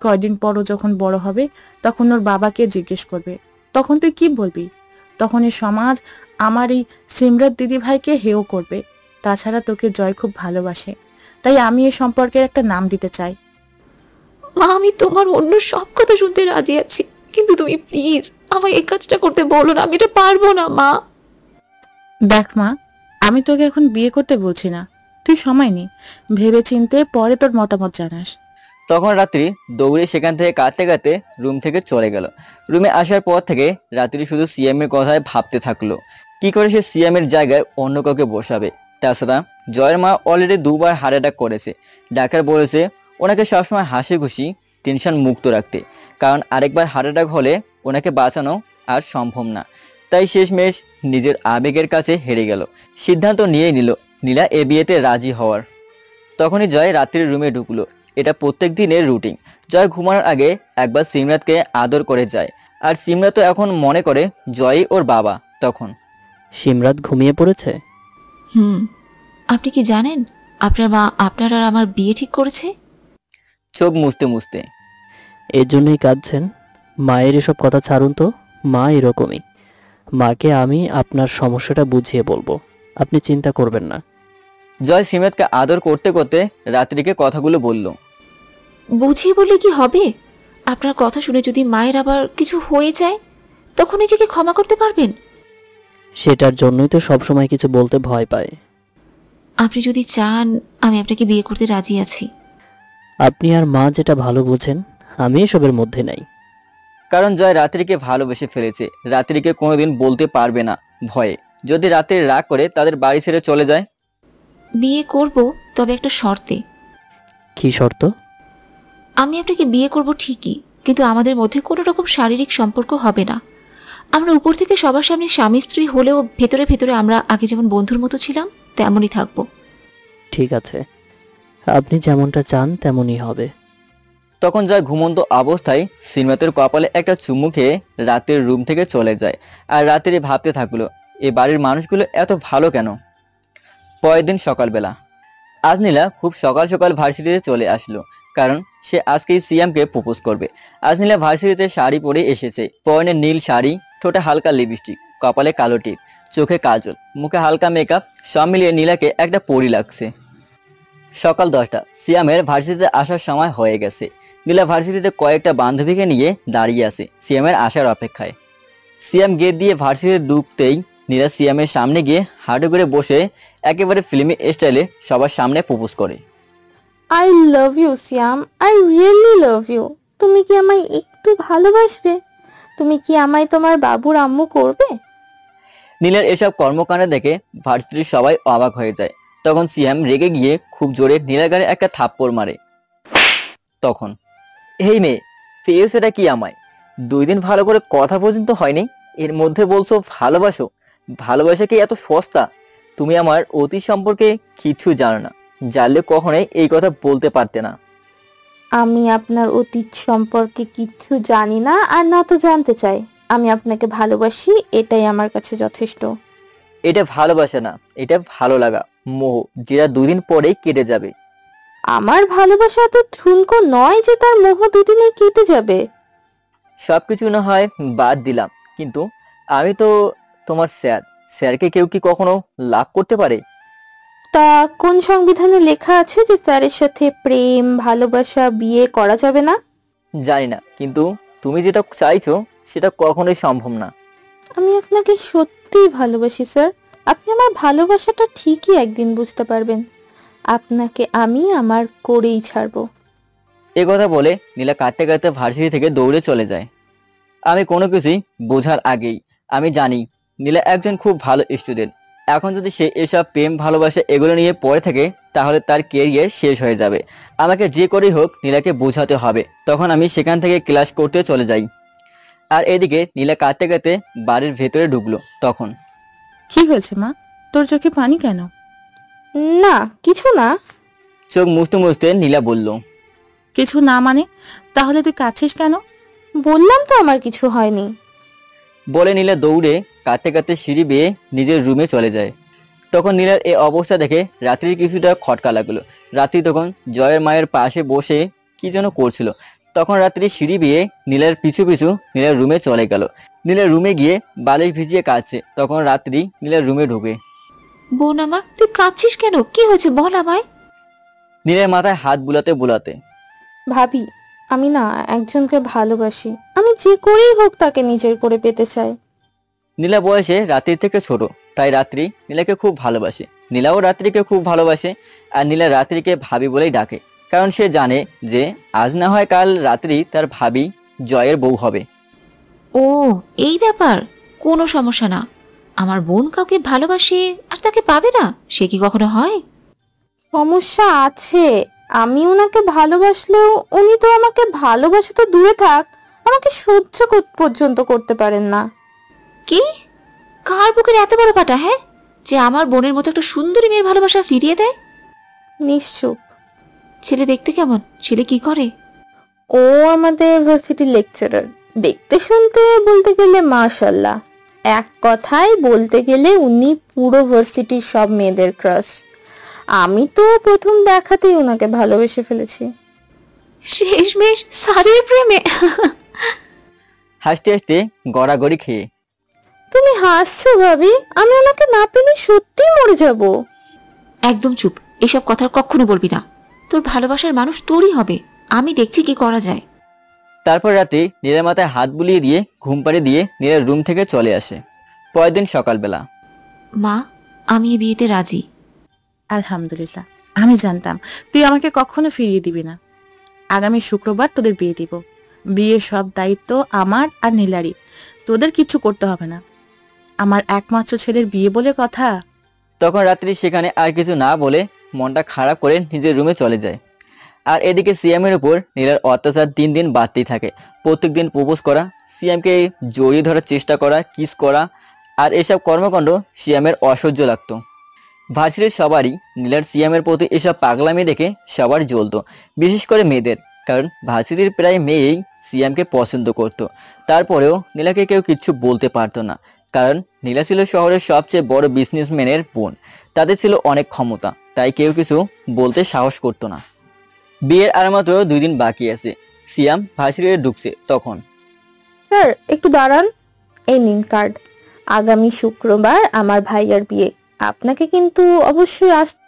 কয়দিন পরও যখন বড় হবে তখন ওর বাবাকে জিজ্ঞেস করবে, তখন তুই কি বলবি? তখন এই সমাজ আমার এই সিমরাত দিদি ভাইকে হেয় করবে। তাছাড়া তোকে জয় খুব ভালোবাসে, তাই আমি এই সম্পর্কের একটা নাম দিতে চাই। মা, আমি তোমার অন্য সব কথা শুনতে রাজি আছি, কিন্তু তুমি প্লিজ আমায় এই কাজটা করতে বলো না। আমি এটা পারবো না মা। দেখ মা, আমি তোকে এখন বিয়ে করতে বলছি না, তুই সময় নে, ভেবে চিনতে পরে তোর মতামত জানাস। তখন রাত্রি দৌড়ে সেখান থেকে কাঁদতে কাঁদতে রুম থেকে চলে গেল। রুমে আসার পর থেকে রাত্রি শুধু সিএমের কথায় ভাবতে থাকলো, কি করে সে সিএমের জায়গায় অন্য কাউকে বসাবে। তাছাড়া জয়ের মা অলরেডি 2 বার হার্ট অ্যাটাক করেছে। ডাক্তার বলেছে ওনাকে সবসময় হাসি খুশি টেনশন মুক্ত রাখতে, কারণ আরেকবার হার্ট অ্যাটাক হলে ওনাকে বাঁচানো আর সম্ভব না। তাই শেষমেশ নিজের আবেগের কাছে হেরে গেল। সিদ্ধান্ত নিয়ে নিল নীলা এ বিয়েতে রাজি হওয়ার। তখনই জয় রাত্রির রুমে ঢুকলো। এটা প্রত্যেক দিনের রুটিন। জয় ঘুমানোর আগে একবার সিমরাতকে আদর করে যায়, আর সিমরাতও এখন মনে করে জয়ই ওর বাবা। তখন, সিমরাত ঘুমিয়ে পড়েছে? আপনি কি জানেন আপনার মা আপনার আর আমার বিয়ে ঠিক করেছে? চোখ মুছতে মুছতে। এর জন্যই কাঁদছেন? মায়ের এসব কথা ছাড়ুন তো, মা এরকমই। মাকে আমি আপনার সমস্যাটা বুঝিয়ে বলবো, আপনি চিন্তা করবেন না। জয় সিমেতকে আদর করতে করতে রাত্রিকে কথাগুলো বলল। বুঝিয়ে বললে কি হবে? আপনার কথা শুনে যদি মায়ের আবার কিছু হয়ে যায়, তখন নিজেকে ক্ষমা করতে পারবেন? সেটার জন্যই তো সবসময় কিছু বলতে ভয় পায়। আপনি যদি চান, আমি আপনাকে বিয়ে করতে রাজি আছি। আপনি আর মা যেটা ভালো বোঝেন, আমি এসবের মধ্যে নাই। কারণ জয় রাত্রিকে ভালোবেসে ফেলেছে, রাত্রিকে কোনোদিন বলতে পারবে না ভয়ে। যদি রাত্রি রাগ করে তাদের বাড়ি ছেড়ে চলে যায়। বিয়ে করব, তবে একটা শর্তে। কি শর্ত? আমি আপনাকে বিয়ে করব ঠিকই, কিন্তু আমাদের মধ্যে কোনো রকম শারীরিক সম্পর্ক হবে না। আমরা উপর থেকে সবার সামনে স্বামী স্ত্রী হলেও ভেতরে ভেতরে আমরা আগে যেমন বন্ধুর মতো ছিলাম তেমনই থাকবো। ঠিক আছে, আপনি যেমনটা চান তেমনই হবে। তখন জয় ঘুমন্ত অবস্থায় শ্রীমতের কপালে একটা চুমু খেয়ে রাতের রুম থেকে চলে যায়। আর রাত্রি ভাবতে থাকলো, এ বাড়ির মানুষগুলো এত ভালো কেন। পরের দিন সকালবেলা আজ নীলা খুব সকাল সকাল ভার্সিটিতে চলে আসলো, কারণ সে আজকেই সিয়ামকে প্রপোজ করবে। আজ নীলা ভার্সিটিতে শাড়ি পরে এসেছে, পরনে নীল শাড়ি, ঠোঁটে হালকা লিপস্টিক, কপালে কালো টিপ, চোখে কাজল, মুখে হালকা মেকআপ, সব মিলিয়ে নীলাকে একটা পরী লাগছে। সকাল 10টা, সিয়ামের ভার্সিটিতে আসার সময় হয়ে গেছে। নীলা ভার্সিটিতে কয়েকটা বান্ধবীকে নিয়ে দাঁড়িয়ে আছে সিয়ামের আসার অপেক্ষায়। সিয়াম গেট দিয়ে ভার্সিটিতে ঢুকতেই নীলা সিয়ামের সামনে গিয়ে হাঁটু করে বসে একেবারে ফিল্মি স্টাইলে সবার সামনে প্রপোজ করে। I love you Siam, I really love you. তুমি কি আমায় একটু ভালোবাসবে? তুমি কি আমায় তোমার বাবুর আম্মু করবে? নীলার এসব কর্মকাণ্ড দেখে ভার্সিটির সবাই অবাক হয়ে যায়। তখন সিয়াম রেগে গিয়ে খুব জোরে নীলার গায়ে একটা থাপ্পড় মারে। তখন, এই মেয়ে, পেয়েছো এটা কি আমায়? 2 দিন ভালো করে কথা পর্যন্ত হয়নি, এর মধ্যে বলছো ভালোবাসো? ভালোবাসা কি এত সস্তা? তুমি আমার অতীত সম্পর্কে কিছু জানো না, জানলে কখনোই এই কথা বলতে পারতে না। আমি আপনার অতীত সম্পর্কে কিচ্ছু জানি না, আর না তো জানতে চাই। আমি আপনাকে ভালোবাসি, এটাই আমার কাছে যথেষ্ট। এটা ভালোবাসা না, এটা ভালো লাগা, মোহ, যেটা 2 দিন পরেই কেটে যাবে। আমার ভালোবাসা তো ঠুনকো নয় যে তার মোহ 2 দিনে কেটে যাবে। সবকিছু না হয় বাদ দিলাম, কিন্তু আমি তো তোমার স্যার। স্যারকে কেউ কি কখনো লাভ করতে পারে? তা কোন সংবিধানে লেখা আছে যে স্যারের সাথে প্রেম, ভালোবাসা, বিয়ে করা যাবে না? জানি না, কিন্তু তুমি যেটা চাইছো সেটা কখনোই সম্ভব না। আমি আপনাকে সত্যিই ভালোবাসি স্যার। আপনি আমার ভালোবাসাটা ঠিকই একদিন বুঝতে পারবেন। আপনাকে আমি আমার করেই ছাড়বো। এ কথা বলে নীলা কাঁদতে কাঁদতে ভার্সিটি থেকে দৌড়ে চলে যায়। আমি কোনো কিছুই বোঝার আগেই আমি জানি নীলা একজন খুব ভালো স্টুডেন্ট। এখন যদি সে এসব প্রেম ভালোবাসা এগুলো নিয়ে পড়ে থাকে তাহলে তার কেরিয়ার শেষ হয়ে যাবে। আমাকে যে করেই হোক নীলাকে বোঝাতে হবে। তখন আমি সেখান থেকে ক্লাস করতে চলে যাই। আর এদিকে নীলা কাঁদতে কাঁদতে বাড়ির ভেতরে ঢুকলো। তখন, কি হয়েছে মা, তোর চোখে পানি কেন? না কিছু না। চোখ মুছতে মুছতে নীলা বলল, কিছু না মানে? তাহলে তুই কাঁদছিস কেন? বললাম তো আমার কিছু হয়নি। বলে নীলা দৌড়ে কাঁদতে কাঁদতে সিঁড়ি বেয়ে নিজের রুমে চলে যায়। তখন নীলার এই অবস্থা দেখে রাত্রির কিছুটা খটকা লাগলো। রাত্রি তখন জয়ের মায়ের পাশে বসে কি যেন করছিল। তখন রাত্রি সিঁড়ি বেয়ে নীলার পিছু পিছু নীলার রুমে চলে গেল। নীলার রুমে গিয়ে বালিশ ভিজিয়ে কাঁদছে। তখন রাত্রি নীলার রুমে ঢুকে, বোন আমার, তুই কাঁদছিস কেন? কি হয়েছে বল আমায়। নীলার মাথায় হাত বুলাতে বুলাতে, ভাবি, আমি না একজনকে ভালোবাসি। আমি যে করেই হোক তাকে নিজের করে পেতে চাই। নীলা বয়সে রাত্রির থেকে ছোট, তাই রাত্রি নীলাকে খুব ভালোবাসে। নীলাও রাত্রিকে খুব ভালোবাসে। আর নীলা রাত্রিকে ভাবি বলেই ডাকে, কারণ সে জানে যে আজ না হয় কাল রাত্রি তার ভাবি জয়ের বউ হবে। ও এই ব্যাপার, কোনো সমস্যা না। আমার বোন কাউকে ভালোবাসে আর তাকে পাবে না, সে কি কখনো হয়? সমস্যা আছে। আমি ওনাকে ভালোবাসলেও উনি তো আমাকে ভালোবাসা তো দূরে থাক, আমাকে সহ্য পর্যন্ত করতে পারেন না। কি? কার বুকের এত বড় পাটা, হ্যাঁ, যে আমার বোনের মতো একটা সুন্দরী মেয়ের ভালোবাসা ফিরিয়ে দেয়? নিশ্চুপ। ছেলে দেখতে কেমন? ছেলে কি করে? ও আমাদের ইউনিভার্সিটি লেকচারার। দেখতে শুনতে বলতে গেলে মাশাআল্লাহ। এক কথায় বলতে গেলে উনি পুরো ভার্সিটির সব মেয়েদের ক্রাশ। আমি তো প্রথম দেখাতেই ওনাকে ভালোবেসে ফেলেছি। শেষমেশ স্যারের প্রেমে? হাসতে হাসতে গড়াগড়ি খেয়ে। তুমি হাসছো ভাবি, আমি ওনাকে না পেলে সত্যিই মরে যাব। একদম চুপ, এসব কথার কখনো বলবি না। তোর ভালোবাসার মানুষ তোরই হবে, আমি দেখছি কি করা যায়। তারপর রাতে নীলার মাথায় হাত বুলিয়ে দিয়ে ঘুম পাড়িয়ে দিয়ে নীলার রুম থেকে চলে আসে। পরের দিন সকালবেলা। মা, আমি এই বিয়েতে রাজি। আলহামদুলিল্লাহ, আমি জানতাম তুই আমাকে কখনো ফিরিয়ে দিবি না। আগামী শুক্রবার তোদের বিয়ে দিব। বিয়ের সব দায়িত্ব আমার আর নীলারই, তোদের কিচ্ছু করতে হবে না। আমার একমাত্র ছেলের বিয়ে বলে কথা। তখন রাত্রি সেখানে আর কিছু না বলে মনটা খারাপ করে নিজের রুমে চলে যায়। আর এদিকে সিয়ামের উপর নীলার অত্যাচার দিন দিন বাড়তেই থাকে। প্রত্যেকদিন প্রপোজ করা, সিয়ামকে জড়িয়ে ধরার চেষ্টা করা, কিস করা, আর এসব কর্মকাণ্ড সিয়ামের অসহ্য লাগতো। ভার্সিটির সবারই নীলার সিয়ামের প্রতি এসব পাগলামি দেখে সবার জ্বলতো, বিশেষ করে মেয়েদের, কারণ ভার্সিটির প্রায় মেয়েই সিয়ামকে পছন্দ করত। তারপরেও নীলাকে কেউ কিচ্ছু বলতে পারতো না, কারণ নীলা ছিল শহরের সবচেয়ে বড় বিজনেসম্যানের বোন। তাদের ছিল অনেক ক্ষমতা, তাই কেউ কিছু বলতে সাহস করতো না। বিয়ের আর মাত্র 2 দিন বাকি আছে। সিয়াম ভার্সিটিতে ঢুকছে তখন। স্যার একটু দাঁড়ান, এই নিন কার্ড। আগামী শুক্রবার আমার ভাইয়ার বিয়ে, আপনাকে কিন্তু অবশ্যই আসতে